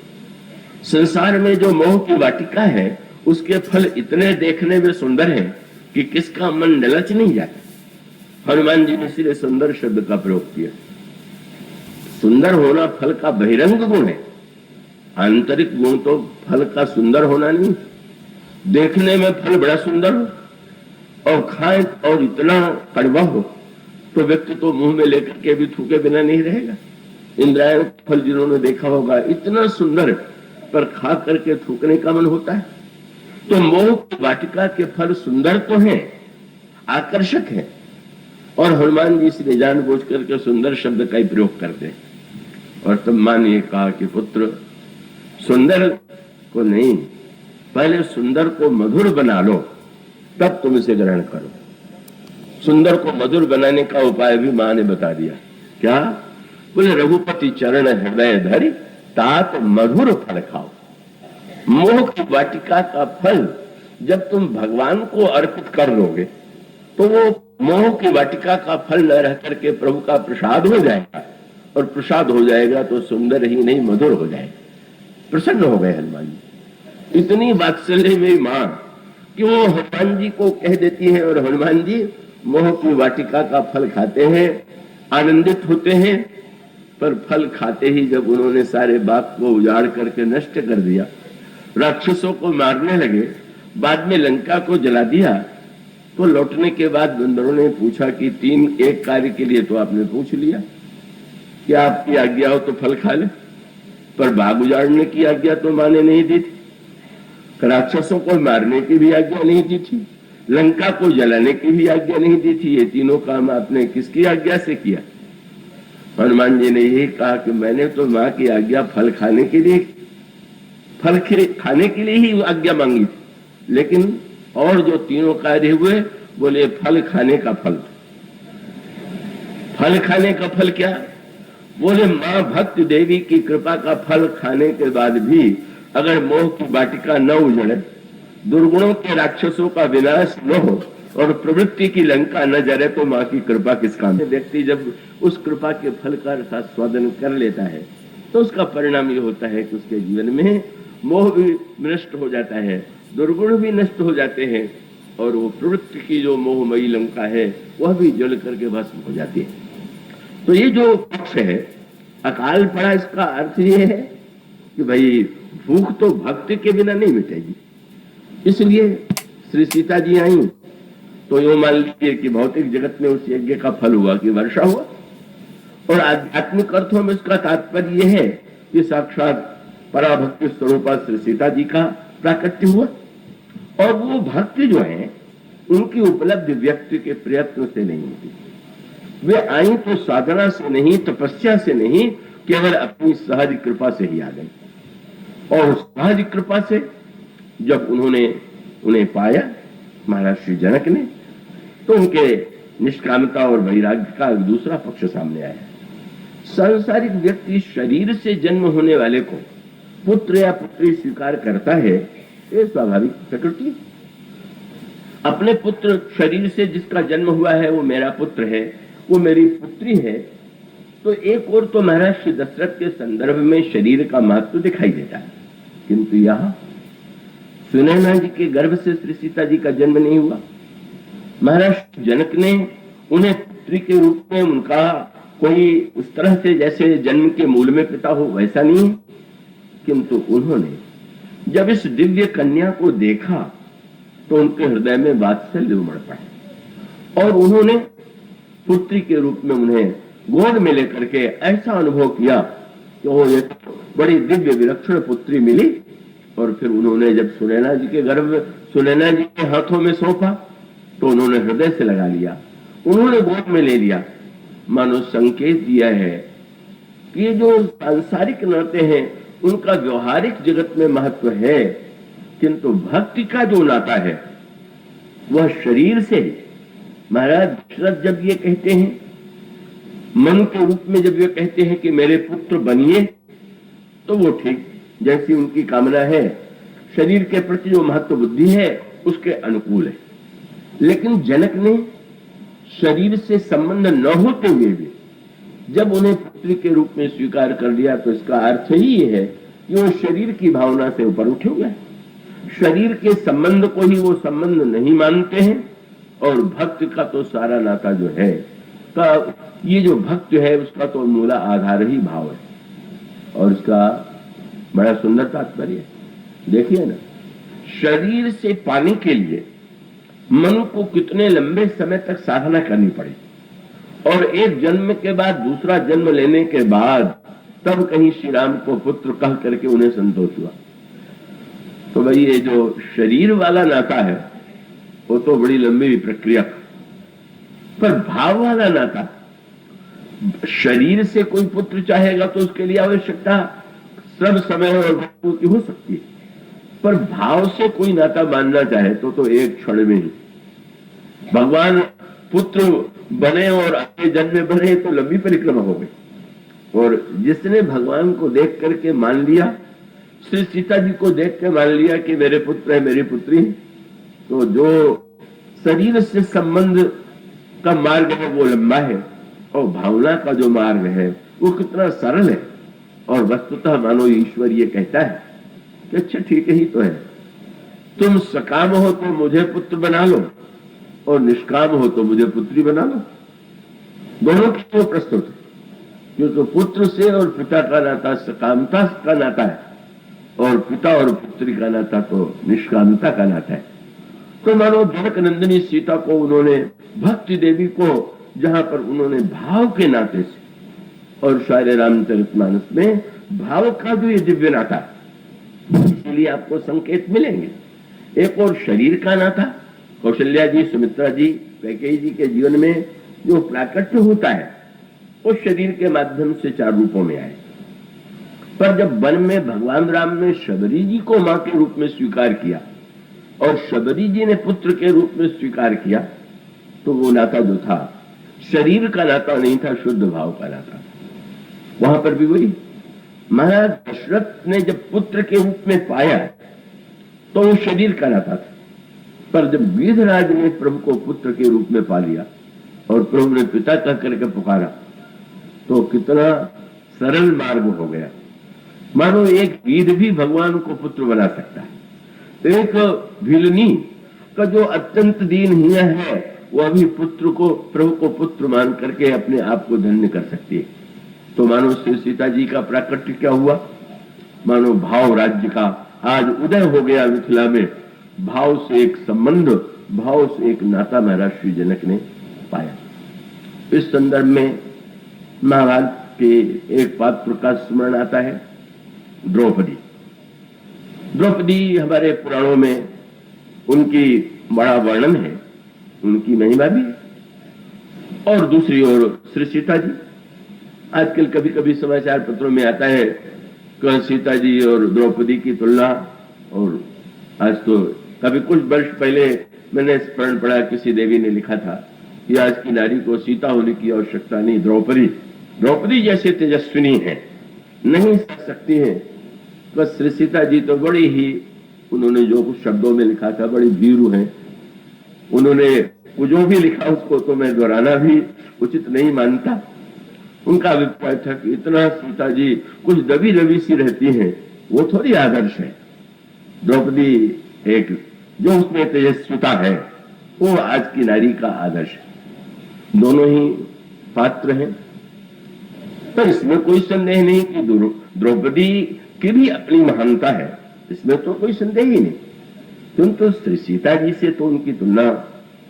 संसार में जो मोह की वाटिका है उसके फल इतने देखने में सुंदर हैं कि किसका मन ललच नहीं जाता। हनुमान जी ने इसीलिए सुंदर शब्द का प्रयोग किया। सुंदर होना फल का बहिरंग गुण है, आंतरिक गुण तो फल का सुंदर होना नहीं। देखने में फल बड़ा सुंदर हो और खाए और इतना कड़वा हो तो व्यक्ति तो मुंह में लेकर के भी थूके बिना नहीं रहेगा। इंद्रायण फल जिन्होंने देखा होगा इतना सुंदर, पर खा करके थूकने का मन होता है। तो मोह की वाटिका के फल सुंदर तो हैं, आकर्षक है, और हनुमान जी इसलिए जानबूझ करके सुंदर शब्द का ही प्रयोग करते हैं। और तब मां ने कहा कि पुत्र, सुंदर को नहीं, पहले सुंदर को मधुर बना लो, तब तुम इसे ग्रहण करो। सुंदर को मधुर बनाने का उपाय भी मां ने बता दिया। क्या? बोले रघुपति चरण हृदय धरि तात मधुर फल खाओ। मोह की वाटिका का फल जब तुम भगवान को अर्पित कर लोगे तो वो मोह की वाटिका का फल न रह करके प्रभु का प्रसाद हो जाएगा, और प्रसाद हो जाएगा तो सुंदर ही नहीं मधुर हो जाएगा। प्रसन्न हो गए हनुमान जी। इतनी वात्सल्य में मां कि वो हनुमान जी को कह देती है, और हनुमान जी मोह की वाटिका का फल खाते हैं, आनंदित होते हैं। पर फल खाते ही जब उन्होंने सारे बाग को उजाड़ करके नष्ट कर दिया, राक्षसों को मारने लगे, बाद में लंका को जला दिया, तो लौटने के बाद बंदरों ने पूछा कि एक कार्य के लिए तो आपने पूछ लिया कि आपकी आज्ञा हो तो फल खा ले, पर बाग उजाड़ने की आज्ञा तो मां ने नहीं दी थी, राक्षसों को मारने की भी आज्ञा नहीं दी थी, लंका को जलाने की भी आज्ञा नहीं दी थी। ये तीनों काम आपने किसकी आज्ञा से किया? हनुमान जी ने यही कहा कि मैंने तो मां की आज्ञा फल खाने के लिए ही आज्ञा मांगी थी, लेकिन और जो तीनों कार्य हुए, बोले फल खाने का फल। फल खाने का फल क्या? बोले मां भक्त देवी की कृपा का फल खाने के बाद भी अगर मोह की वाटिका न उजड़े, दुर्गुणों के राक्षसों का विनाश न हो और प्रवृत्ति की लंका न जले, तो मां की कृपा किस काम? व्यक्ति जब उस कृपा के फल का स्वादन कर लेता है तो उसका परिणाम ये होता है कि उसके जीवन में मोह भी नष्ट हो जाता है, दुर्गुण भी नष्ट हो जाते हैं, और वो प्रवृत्ति की जो मोहमयी लंका है वह भी जल करके भस्म हो जाती है। तो ये जो पक्ष है अकाल पड़ा, इसका अर्थ ये है कि भाई भूख तो भक्ति के बिना नहीं मिटेगी। इसलिए श्री सीता जी आई तो यो मान लीजिए कि भौतिक जगत में उस यज्ञ का फल हुआ कि वर्षा हुआ, और आध्यात्मिक अर्थों में उसका तात्पर्य यह है कि साक्षात पराभक्ति स्वरूपा श्री सीता जी का प्राकट्य हुआ। और वो भक्ति जो है उनकी उपलब्धि व्यक्ति के प्रयत्न से नहीं होती, वे आई तो साधना से नहीं, तपस्या से नहीं, केवल अपनी सहज कृपा से ही आ गई। और उस सहज कृपा से जब उन्हें पाया महाराज श्री जनक ने, तो उनके निष्कामता और वैराग्य का एक दूसरा पक्ष सामने आया। सांसारिक व्यक्ति शरीर से जन्म होने वाले को पुत्र या पुत्री स्वीकार करता है, ये स्वाभाविक प्रकृति। अपने पुत्र, शरीर से जिसका जन्म हुआ है वो मेरा पुत्र है, वो मेरी पुत्री है। तो एक और तो महाराज श्री दशरथ के संदर्भ में शरीर का महत्व दिखाई देता है, किंतु यहाँ सुनैना जी के गर्भ से श्री सीता जी का जन्म नहीं हुआ। महाराज जनक ने उन्हें पुत्री के रूप में, उनका कोई उस तरह से जैसे जन्म के मूल में पिता हो वैसा नहीं, किंतु उन्होंने जब इस दिव्य कन्या को देखा तो उनके हृदय में वात्सल्य उमड़ पड़ा, और उन्होंने पुत्री के रूप में उन्हें गोद में लेकर के ऐसा अनुभव किया कि वो एक बड़ी दिव्य विलक्षण पुत्री मिली। और फिर उन्होंने जब सुनैना जी के हाथों में सौंपा तो उन्होंने हृदय से लगा लिया, उन्होंने गोद में ले लिया। मानो संकेत दिया है कि ये जो सांसारिक नाते हैं उनका व्यवहारिक जगत में महत्व है, किंतु भक्ति का जो नाता है वह शरीर से। महाराज दशरथ जब ये कहते हैं, मन के रूप में जब ये कहते हैं कि मेरे पुत्र बनिए, तो वो ठीक जैसी उनकी कामना है, शरीर के प्रति जो महत्व बुद्धि है उसके अनुकूल है। लेकिन जनक ने शरीर से संबंध न होते हुए भी जब उन्हें पुत्री के रूप में स्वीकार कर लिया, तो इसका अर्थ ही ये है कि वो शरीर की भावना से ऊपर उठे हुए हैं, शरीर के संबंध को ही वो संबंध नहीं मानते हैं। और भक्त का तो सारा नाता जो है, का ये जो भक्त है उसका तो मूला आधार ही भाव है, और इसका बड़ा सुंदर तात्पर्य देखिए ना। शरीर से पाने के लिए मनु को कितने लंबे समय तक साधना करनी पड़ी, और एक जन्म के बाद दूसरा जन्म लेने के बाद तब कहीं श्री राम को पुत्र कह करके उन्हें संतोष हुआ। तो भाई ये जो शरीर वाला नाता है वो तो बड़ी लंबी प्रक्रिया, पर भाव वाला नाता, शरीर से कोई पुत्र चाहेगा तो उसके लिए आवश्यकता श्रम समय और वस्तु की हो सकती है, पर भाव से कोई नाता मानना चाहे तो एक क्षण में ही भगवान पुत्र बने और अगले जन्म में बने तो लंबी परिक्रमा हो गई। और जिसने भगवान को देख करके मान लिया, श्री सीता जी को देख के मान लिया कि मेरे पुत्र है, मेरी पुत्री, तो जो शरीर से संबंध का मार्ग है वो लंबा है, और भावना का जो मार्ग है वो कितना सरल है। और वस्तुतः मानो ईश्वर ये कहता है कि अच्छा ठीक ही तो है, तुम सकाम हो तो मुझे पुत्र बना लो और निष्काम हो तो मुझे पुत्री बना लो। दोनों की वो प्रस्तुत है, क्योंकि पुत्र से और पिता का नाता सकामता का नाता है, और पिता और पुत्री का नाता तो निष्कामता का नाता है। तो मानो जनक नंदिनी सीता को उन्होंने, भक्ति देवी को जहां पर उन्होंने भाव के नाते से, और सारे रामचरितमानस में भाव का जो ये दिव्य नाता, इसलिए आपको संकेत मिलेंगे। एक और शरीर का नाता, कौशल्या जी, सुमित्रा जी, कैकेयी जी के जीवन में जो प्राकट्य होता है वो शरीर के माध्यम से 4 रूपों में आए। पर जब वन में भगवान राम ने शबरी जी को मां के रूप में स्वीकार किया और शबरी जी ने पुत्र के रूप में स्वीकार किया, तो वो नाता जो था शरीर का नाता नहीं था, शुद्ध भाव का नाता। वहां पर भी वही, महाराज दशरथ ने जब पुत्र के रूप में पाया तो वो शरीर का नाता था, पर जब गिरिधराज ने प्रभु को पुत्र के रूप में पा लिया और प्रभु ने पिता कह करके पुकारा, तो कितना सरल मार्ग हो गया। मानो एक गिद्ध भी भगवान को पुत्र बना सकता है। एक भिलनी का जो अत्यंत दीनहीन है वह भी पुत्र को, प्रभु को पुत्र मान करके अपने आप को धन्य कर सकती है। तो मानो श्री सीता जी का प्राकट्य क्या हुआ, मानो भाव राज्य का आज उदय हो गया मिथिला में। भाव से एक संबंध, भाव से एक नाता महाराज श्री जनक ने पाया। इस संदर्भ में महाभारत के एक पात्र का स्मरण आता है, द्रौपदी। द्रौपदी हमारे पुराणों में उनकी बड़ा वर्णन है, उनकी महिमा भी। और दूसरी ओर श्री सीता जी, आजकल कभी कभी समाचार पत्रों में आता है कि सीता जी और द्रौपदी की तुलना, और आज तो कभी कुछ वर्ष पहले मैंने स्मरण पड़ा, किसी देवी ने लिखा था कि आज की नारी को सीता होने की आवश्यकता नहीं, द्रौपदी जैसे तेजस्विनी है नहीं सकती है। बस श्री सीता जी तो बड़ी ही, उन्होंने जो कुछ शब्दों में लिखा था बड़ी भीरू है। उन्होंने जो भी लिखा उसको तो मैं दोहराना भी उचित नहीं मानता। उनका अभिप्राय था कि इतना सीता जी कुछ दबी दबी सी रहती हैं, वो थोड़ी आदर्श है। द्रौपदी एक जो उसमें तेजस्विता है वो आज की नारी का आदर्श है। दोनों ही पात्र हैं, पर इसमें कोई संदेह नहीं कि द्रौपदी की भी अपनी महानता है, इसमें तो कोई संदेह ही नहीं। किंतु श्री सीता जी से तो उनकी तुलना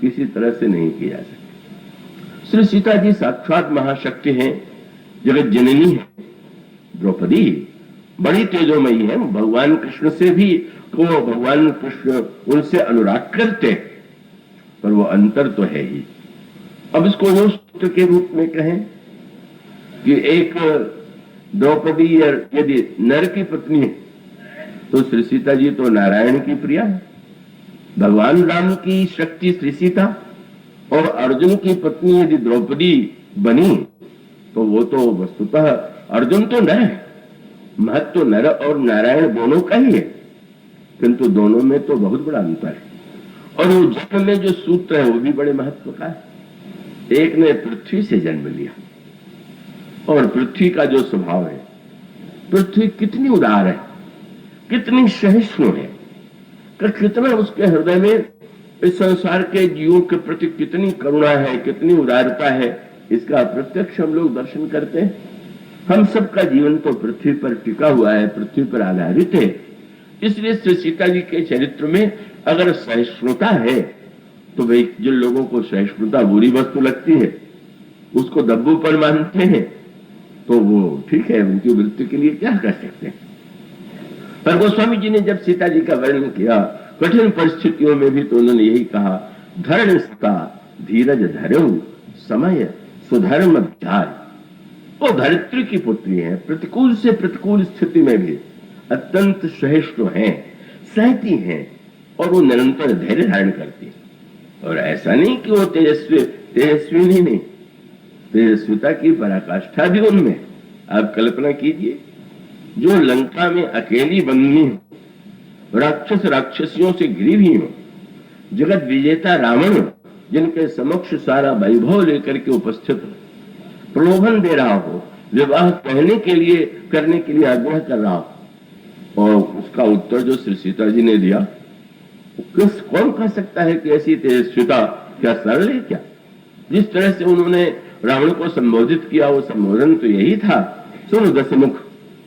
किसी तरह से नहीं की जा सकती। श्री सीता जी साक्षात महाशक्ति हैं, जगत जननी है। द्रौपदी बड़ी तेजोमयी है, भगवान कृष्ण से भी को भगवान कृष्ण उनसे अनुराग करते, पर वो अंतर तो है ही। अब इसको वो सूत्र के रूप में कहें कि एक द्रौपदी यदि नर की पत्नी है तो श्री सीता जी तो नारायण की प्रिया है। भगवान राम की शक्ति श्री सीता और अर्जुन की पत्नी यदि द्रौपदी बनी तो वो तो वस्तुतः अर्जुन तो नर है, महत्व तो नर और नारायण दोनों का ही है, किंतु दोनों में तो बहुत बड़ा अंतर है। और वो जन्म में जो सूत्र है वो भी बड़े महत्व का है। एक ने पृथ्वी से जन्म लिया, और पृथ्वी का जो स्वभाव है, पृथ्वी कितनी उदार है, कितनी सहिष्णु है, कितना उसके हृदय में इस संसार के जीवों के प्रति कितनी करुणा है, कितनी उदारता है, इसका प्रत्यक्ष हम लोग दर्शन करते हैं। हम सबका जीवन तो पृथ्वी पर टिका हुआ है, पृथ्वी पर आधारित है, इसलिए श्री सीता जी के चरित्र में अगर सहिष्णुता है तो भाई जिन लोगों को सहिष्णुता बुरी वस्तु लगती है, उसको दब्बू पर मानते हैं, तो वो ठीक है, उनकी मृत्यु के लिए क्या कर सकते हैं। पर गोस्वामी जी ने जब सीता जी का वर्णन किया कठिन परिस्थितियों में भी, तो उन्होंने यही कहा, धर्ण सीता धीरज धरो समय सुधर्म ध्याय। वो धरित्री की पुत्री है, प्रतिकूल से प्रतिकूल स्थिति में भी अत्यंत सहिष्णु हैं, सहती हैं, और वो निरंतर धैर्य धारण करती है। और ऐसा नहीं कि वो तेजस्वी नहीं, तेजस्विता की पराकाष्ठा भी उनमें। आप कल्पना कीजिए, जो लंका में अकेली बंदी हो, राक्षस राक्षसियों से घिरी हुई हो, जगत विजेता रावण जिनके समक्ष सारा वैभव लेकर के उपस्थित हो, प्रलोभन दे रहा हो, विवाह करने के लिए आग्रह कर रहा हो, और उसका उत्तर जो श्री सीता जी ने दिया, कौन कह सकता है कि ऐसी तेजस्विता क्या सरल है क्या? जिस तरह से उन्होंने रावण को संबोधित किया, वो संबोधन तो यही था, सुन दशमुख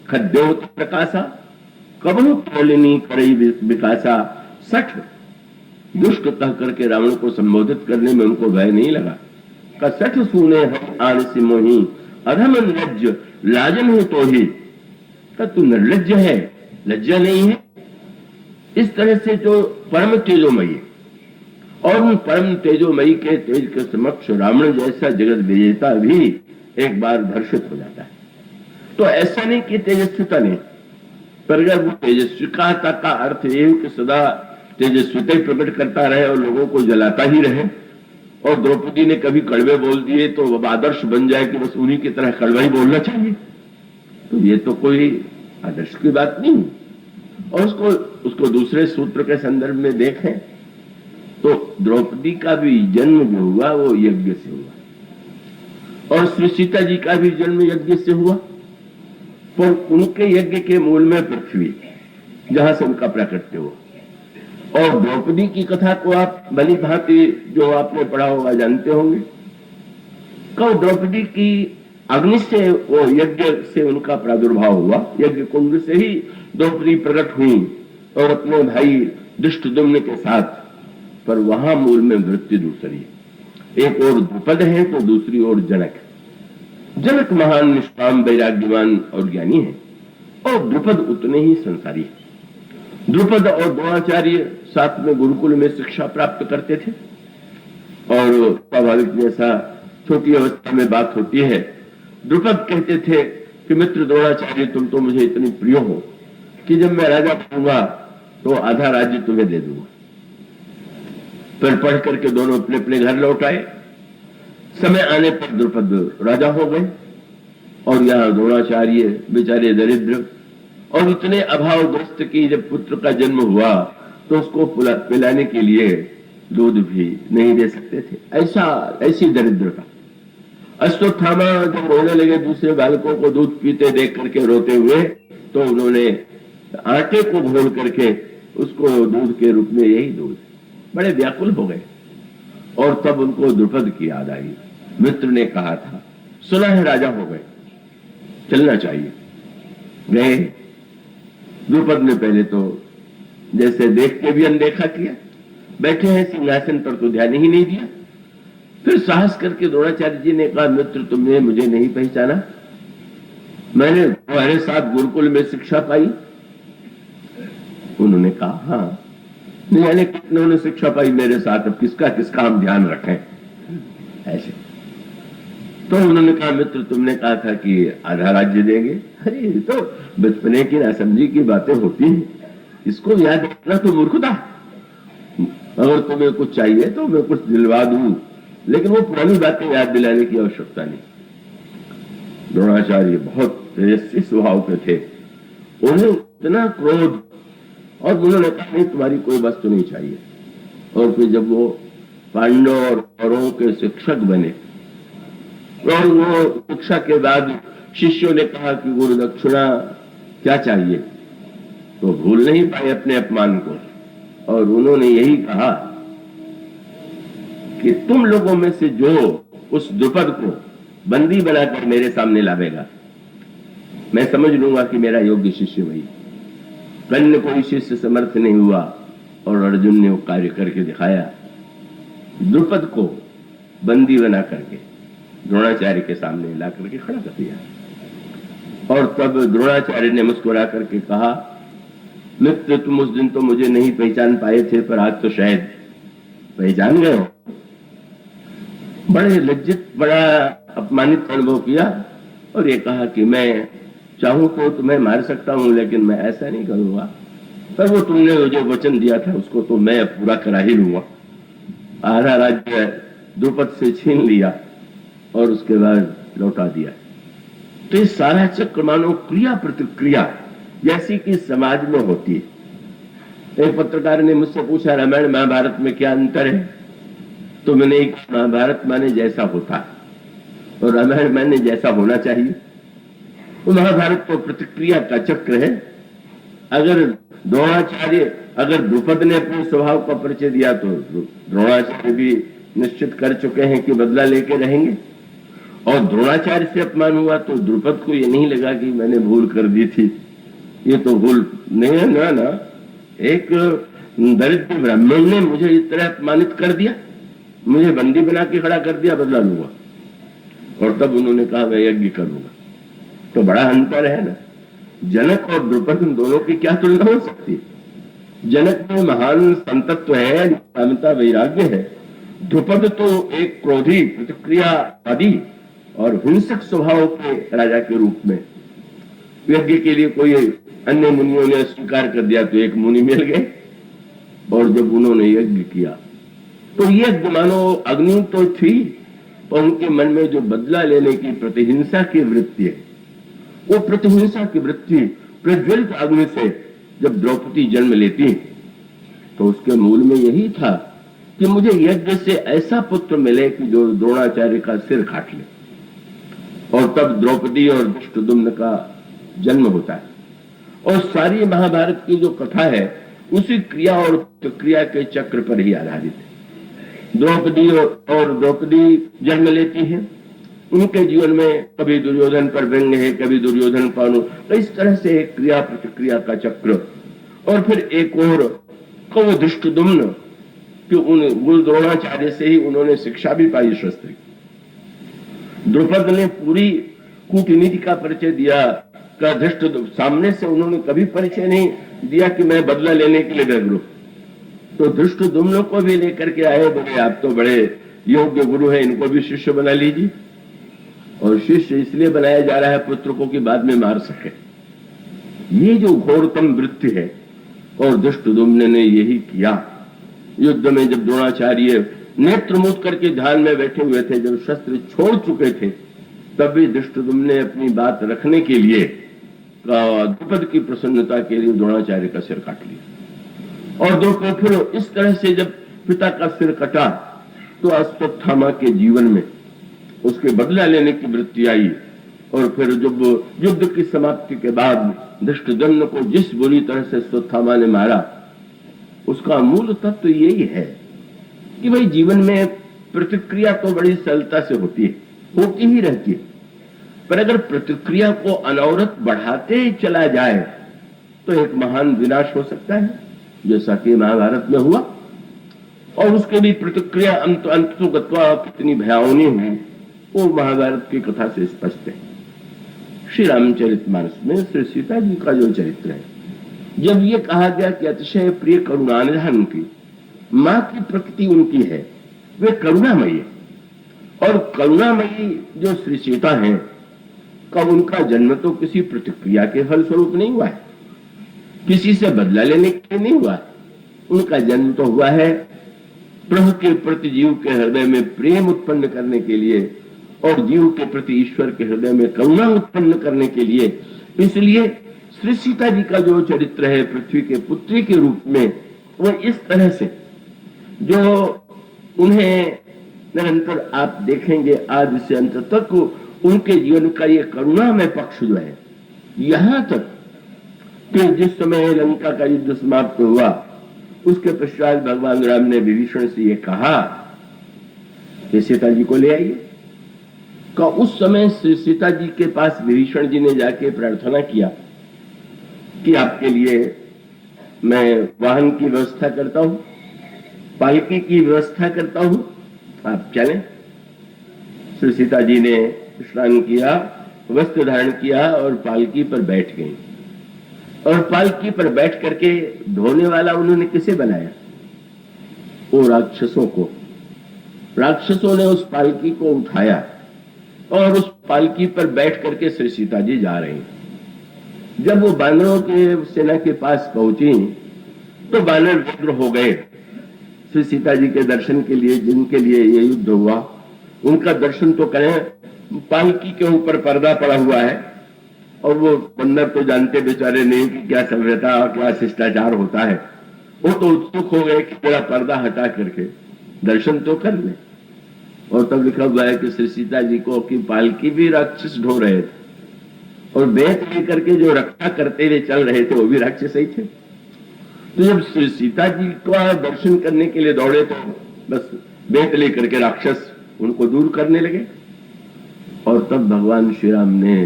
खद्योत प्रकाशा कबहु तोलिनी करई विकासा। सठ दुष्ट कह करके रावण को संबोधित करने में उनको भय नहीं लगा। कसठ सुने हम आनसी मोही अधम निर्लज्ज लाजन है तो ही। तू निर्लज्ज है, लज्जा नहीं है। इस तरह से जो परम तेजोमयी, और उन परम तेजोमयी के तेज के समक्ष रावण जैसा जगत विजेता भी एक बार धर्षित हो जाता है। तो ऐसा नहीं कि तेजस्विता नहीं, पर अगर वो तेजस्विता का अर्थ ये कि सदा तेजस्विता प्रकट करता रहे और लोगों को जलाता ही रहे, और द्रौपदी ने कभी कड़वे बोल दिए तो अब आदर्श बन जाए कि बस उन्हीं की तरह कड़वा ही बोलना चाहिए, तो ये तो कोई आदर्श की बात नहीं। और उसको दूसरे सूत्र के संदर्भ में देखें तो द्रौपदी का भी जन्म जो हुआ वो यज्ञ से हुआ, और श्री सीता जी का भी जन्म यज्ञ से हुआ। पर उनके यज्ञ के मूल में पृथ्वी, जहां से उनका प्राकट्य हुआ। और द्रौपदी की कथा को आप भली भांति जो आपने पढ़ा होगा जानते होंगे। कब द्रौपदी की अग्नि से, वो यज्ञ से उनका प्रादुर्भाव हुआ, यज्ञ कुंड से ही द्रौपदी प्रकट हुई और अपने भाई दुष्टदुम्न के साथ। पर वहां मूल में वृत्ति दूसरी है। एक और द्रुपद है तो दूसरी ओर जनक। जनक महान निष्काम वैराग्यवान और ज्ञानी है, और द्रुपद उतने ही संसारी है। द्रुपद और द्रोणाचार्य साथ में गुरुकुल में शिक्षा प्राप्त करते थे, और स्वाभाविक जैसा छोटी अवस्था में बात होती है, द्रुपद कहते थे कि मित्र द्रोणाचार्य, तुम तो मुझे इतनी प्रिय हो कि जब मैं राजा बनूंगा तो आधा राज्य तुम्हें दे दूंगा। फिर पढ़ करके दोनों अपने अपने घर लौट आए। समय आने पर द्रुपद राजा हो गए, और यहाँ द्रोणाचार्य बेचारे दरिद्र और इतने अभावग्रस्त कि जब पुत्र का जन्म हुआ तो उसको पिलाने के लिए दूध भी नहीं दे सकते थे। ऐसी दरिद्रता। अश्वत्थामा जब रोने लगे दूसरे बालकों को दूध पीते देख करके रोते हुए, तो उन्होंने आटे को घोल करके उसको दूध के रूप में, यही दूध, बड़े व्याकुल हो गए। और तब उनको द्रुपद की याद आई। मित्र ने कहा था, सुना है राजा हो गए, चलना चाहिए। गए। द्रुपद ने पहले तो जैसे देख के भी अनदेखा किया, बैठे हैं सिंहासन पर तो ध्यान ही नहीं दिया। फिर साहस करके द्रोणाचार्य जी ने कहा, मित्र तुमने मुझे नहीं पहचाना? मैंने तुम्हारे साथ गुरुकुल में शिक्षा पाई। उन्होंने कहा, हाँ। नहीं जाने कितनों ने शिक्षा पाई मेरे साथ, अब किसका हम ध्यान रखें। ऐसे तो उन्होंने कहा, मित्र तुमने कहा था कि आधा राज्य देंगे। अरे तो बचपने की नासमझी की बातें होती हैं, इसको याद रखना तो मूर्खता। अगर तुम्हें कुछ चाहिए तो मैं कुछ दिलवा दूं, लेकिन वो पुरानी बातें याद दिलाने की आवश्यकता नहीं। द्रोणाचार्य बहुत तेजस्वी स्वभाव के थे, उन्हें इतना क्रोध, और उन्होंने कहा नहीं तुम्हारी कोई वस्तु नहीं चाहिए। और फिर जब वो पांडव और कौरवों के शिक्षक बने, और वो शिक्षा के बाद शिष्यों ने कहा कि गुरु दक्षिणा क्या चाहिए, तो भूल नहीं पाए अपने अपमान को, और उन्होंने यही कहा कि तुम लोगों में से जो उस द्रुपद को बंदी बनाकर मेरे सामने लावेगा, मैं समझ लूंगा कि मेरा योग्य शिष्य वही। कर्ण कोई शिष्य समर्थ नहीं हुआ और अर्जुन ने वो कार्य करके दिखाया। द्रुपद को बंदी बना करके द्रोणाचार्य के सामने ला करके खड़ा कर दिया और तब द्रोणाचार्य ने मुस्कुरा करके कहा, मित्र तुम उस दिन तो मुझे नहीं पहचान पाए थे, पर आज तो शायद पहचान गए हो। बड़े लज्जित, बड़ा अपमानित अनुभव किया और ये कहा कि मैं चाहूं तो तुम्हें मार सकता हूं, लेकिन मैं ऐसा नहीं करूंगा, पर वो तुमने जो वचन दिया था उसको तो मैं पूरा करा ही लूंगा। आधा राज्य द्रुपद से छीन लिया और उसके बाद लौटा दिया। तो ये सारा चक्र मानो क्रिया प्रतिक्रिया जैसी कि समाज में होती है। एक पत्रकार ने मुझसे पूछा, रामायण महाभारत में क्या अंतर है? तो मैंने एक, महाभारत माने जैसा होता है और रामायण माने जैसा होना चाहिए। तो महाभारत तो प्रतिक्रिया का चक्र है। अगर द्रोणाचार्य, अगर द्रुपद ने अपने स्वभाव का परिचय दिया तो द्रोणाचार्य भी निश्चित कर चुके हैं कि बदला लेके रहेंगे, और द्रोणाचार्य से अपमान हुआ तो द्रुपद को ये नहीं लगा कि मैंने भूल कर दी थी। ये तो भूल नहीं है ना, एक दरिद्र ब्राह्मण ने मुझे इस तरह अपमानित कर दिया, मुझे बंदी बना के खड़ा कर दिया, बदला लूंगा। और तब उन्होंने कहा मैं यज्ञ करूंगा। तो बड़ा अंतर है ना। जनक और द्रुपद इन दोनों की क्या तुलना हो सकती है? जनक में महान संतत्व है, क्षमता, वैराग्य है। द्रुपद तो एक क्रोधी, प्रतिक्रियावादी और हिंसक स्वभाव के राजा के रूप में। यज्ञ के लिए कोई अन्य मुनियों ने स्वीकार कर दिया तो एक मुनि मिल गए, और जब उन्होंने यज्ञ किया तो यज्ञ मानो अग्नि तो थी, पर उनके मन में जो बदला लेने की प्रतिहिंसा की वृत्ति है, वो प्रतिहिंसा की वृत्ति प्रज्वलित अग्नि से जब द्रौपदी जन्म लेती तो उसके मूल में यही था कि मुझे यज्ञ से ऐसा पुत्र मिले कि जो द्रोणाचार्य का सिर काट ले। और तब द्रौपदी और दुष्टदुम्न का जन्म होता है। और सारी महाभारत की जो कथा है उसी क्रिया और प्रतिक्रिया के चक्र पर ही आधारित है। द्रौपदी जन्म लेती है, उनके जीवन में कभी दुर्योधन पर व्यंग्य है, कभी दुर्योधन पानु, तो इस तरह से एक क्रिया प्रतिक्रिया का चक्र। और फिर एक और को दुष्टदुम्न, कि उन द्रोणाचार्य से ही उन्होंने शिक्षा भी पाई शस्त्र की। द्रुपद ने पूरी कूटनीति का परिचय दिया, का धृष्ट सामने से उन्होंने कभी परिचय नहीं दिया कि मैं बदला लेने के लिए व्यग्र। तो धृष्टद्युम्न को भी लेकर के आए, बोले आप तो बड़े योग्य गुरु हैं, इनको भी शिष्य बना लीजिए। और शिष्य इसलिए बनाया जा रहा है पुत्र को कि बाद में मार सके। ये जो घोरतम वृत्ति है, और धृष्टद्युम्न ने यही किया। युद्ध में जब द्रोणाचार्य नेत्र मूंद करके ध्यान में बैठे हुए थे, जब शस्त्र छोड़ चुके थे, तब भी धृष्टद्युम्न ने अपनी बात रखने के लिए द्रुपद की प्रसन्नता के लिए द्रोणाचार्य का सिर काट लिया। और द्रुपद फिर इस तरह से जब पिता का सिर कटा तो अश्वत्थामा के जीवन में उसके बदला लेने की वृत्ति आई। और फिर जब युद्ध की समाप्ति के बाद धृष्टद्युम्न को जिस बुरी तरह से अश्वत्थामा ने मारा, उसका मूल तत्व यही है कि भाई जीवन में प्रतिक्रिया तो बड़ी सरलता से होती है, होती ही रहती है, पर अगर प्रतिक्रिया को अनवरत बढ़ाते चला जाए तो एक महान विनाश हो सकता है, जैसा कि महाभारत में हुआ। और उसके भी प्रतिक्रिया अंततः कितनी भयावनी हुई, वो महाभारत की कथा से स्पष्ट है। श्री रामचरितमानस में श्री सीता जी का जो चरित्र है, जब ये कहा गया कि अतिशय प्रिय करुणानिधान उनकी, मां की प्रकृति उनकी है, वे करुणामयी है। और करुणामयी जो श्री सीता है, कब उनका जन्म तो किसी प्रतिक्रिया के फलस्वरूप नहीं हुआ है, किसी से बदला लेने के लिए नहीं हुआ है। उनका जन्म तो हुआ है प्रभु के प्रति जीव के हृदय में प्रेम उत्पन्न करने के लिए, और जीव के प्रति ईश्वर के हृदय में करुणा उत्पन्न करने के लिए। इसलिए श्री सीता जी का जो चरित्र है पृथ्वी के पुत्री के रूप में, वो इस तरह से जो उन्हें निरंतर आप देखेंगे आज से अंत तक उनके जीवन का ये करुणा में पक्ष जो है, यहां तक कि जिस समय लंका का युद्ध समाप्त हुआ उसके पश्चात भगवान राम ने विभीषण से ये कहा कि सीता जी को ले आइए। का उस समय सीता जी के पास विभीषण जी ने जाके प्रार्थना किया कि आपके लिए मैं वाहन की व्यवस्था करता हूं, पालकी की व्यवस्था करता हूं, आप चलें। श्री सीता जी ने स्नान किया, वस्त्र धारण किया और पालकी पर बैठ गई। और पालकी पर बैठ करके ढोने वाला उन्होंने किसे बनाया? वो राक्षसों को। राक्षसों ने उस पालकी को उठाया और उस पालकी पर बैठ करके श्री सीता जी जा रही। जब वो बानरों के सेना के पास पहुंची तो बानर व्यग्र हो गए। श्री सीता जी के दर्शन के लिए, जिनके लिए ये युद्ध हुआ, उनका दर्शन तो करें। पालकी के ऊपर पर्दा पड़ा हुआ है और वो बंदर तो जानते बेचारे नहीं कि क्या सभ्यता और क्या शिष्टाचार होता है। वो तो उत्सुक हो गए कि तेरा पर्दा हटा करके दर्शन तो कर ले। और तब लिखा हुआ है कि श्री सीता जी को की पालकी भी राक्षस ढो रहे थे और बेत लेकर के जो रक्षा करते हुए चल रहे थे वो भी राक्षस ही थे। तो जब श्री सीता जी को दर्शन करने के लिए दौड़े तो बस बेत लेकर के राक्षस उनको दूर करने लगे। और तब भगवान श्री राम ने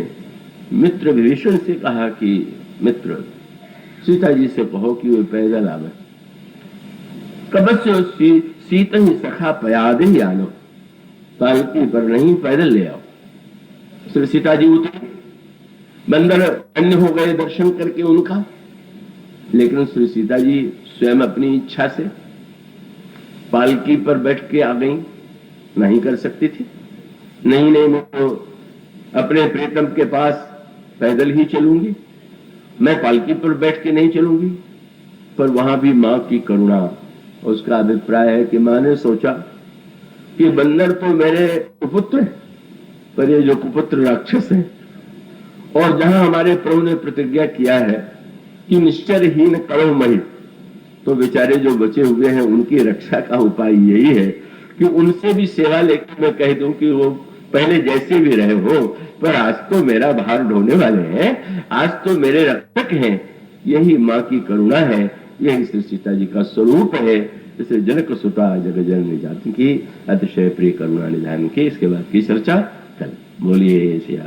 मित्र विभीषण से कहा कि मित्र, सीता जी से कहो कि वे पैदल आवे। कबस्य सीता ही सखा पयादे ही आनो, पालकी पर नहीं पैदल ले आओ। श्री सीता जी उतरे, बंदर अन्य हो गए दर्शन करके उनका, लेकिन श्री सीता जी स्वयं अपनी इच्छा से पालकी पर बैठ के आ गई। नहीं कर सकती थी, नहीं मैं तो अपने प्रीतम के पास पैदल ही चलूंगी, मैं पालकी पर बैठ के नहीं चलूंगी। पर वहां भी मां की करुणा, उसका अभिप्राय है कि मां ने सोचा कि बंदर तो मेरे कुपुत्र है, पर ये जो कुपुत्र राक्षस है, और जहां हमारे प्रभु ने प्रतिज्ञा किया है कि निश्चरहीन करो मही, तो बेचारे जो बचे हुए हैं उनकी रक्षा का उपाय यही है कि उनसे भी सेवा लेकर मैं कह दूं कि वो पहले जैसे भी रहे हो, पर आज तो मेरा भार ढोने वाले हैं, आज तो मेरे रक्षक हैं। यही मां की करुणा है, यही श्री सीता जी का स्वरूप है। इसे जनक सुता जग जननी जाति की अतिशय प्रिय करुणा निधान की। इसके बाद की चर्चा कल। बोलिए सिया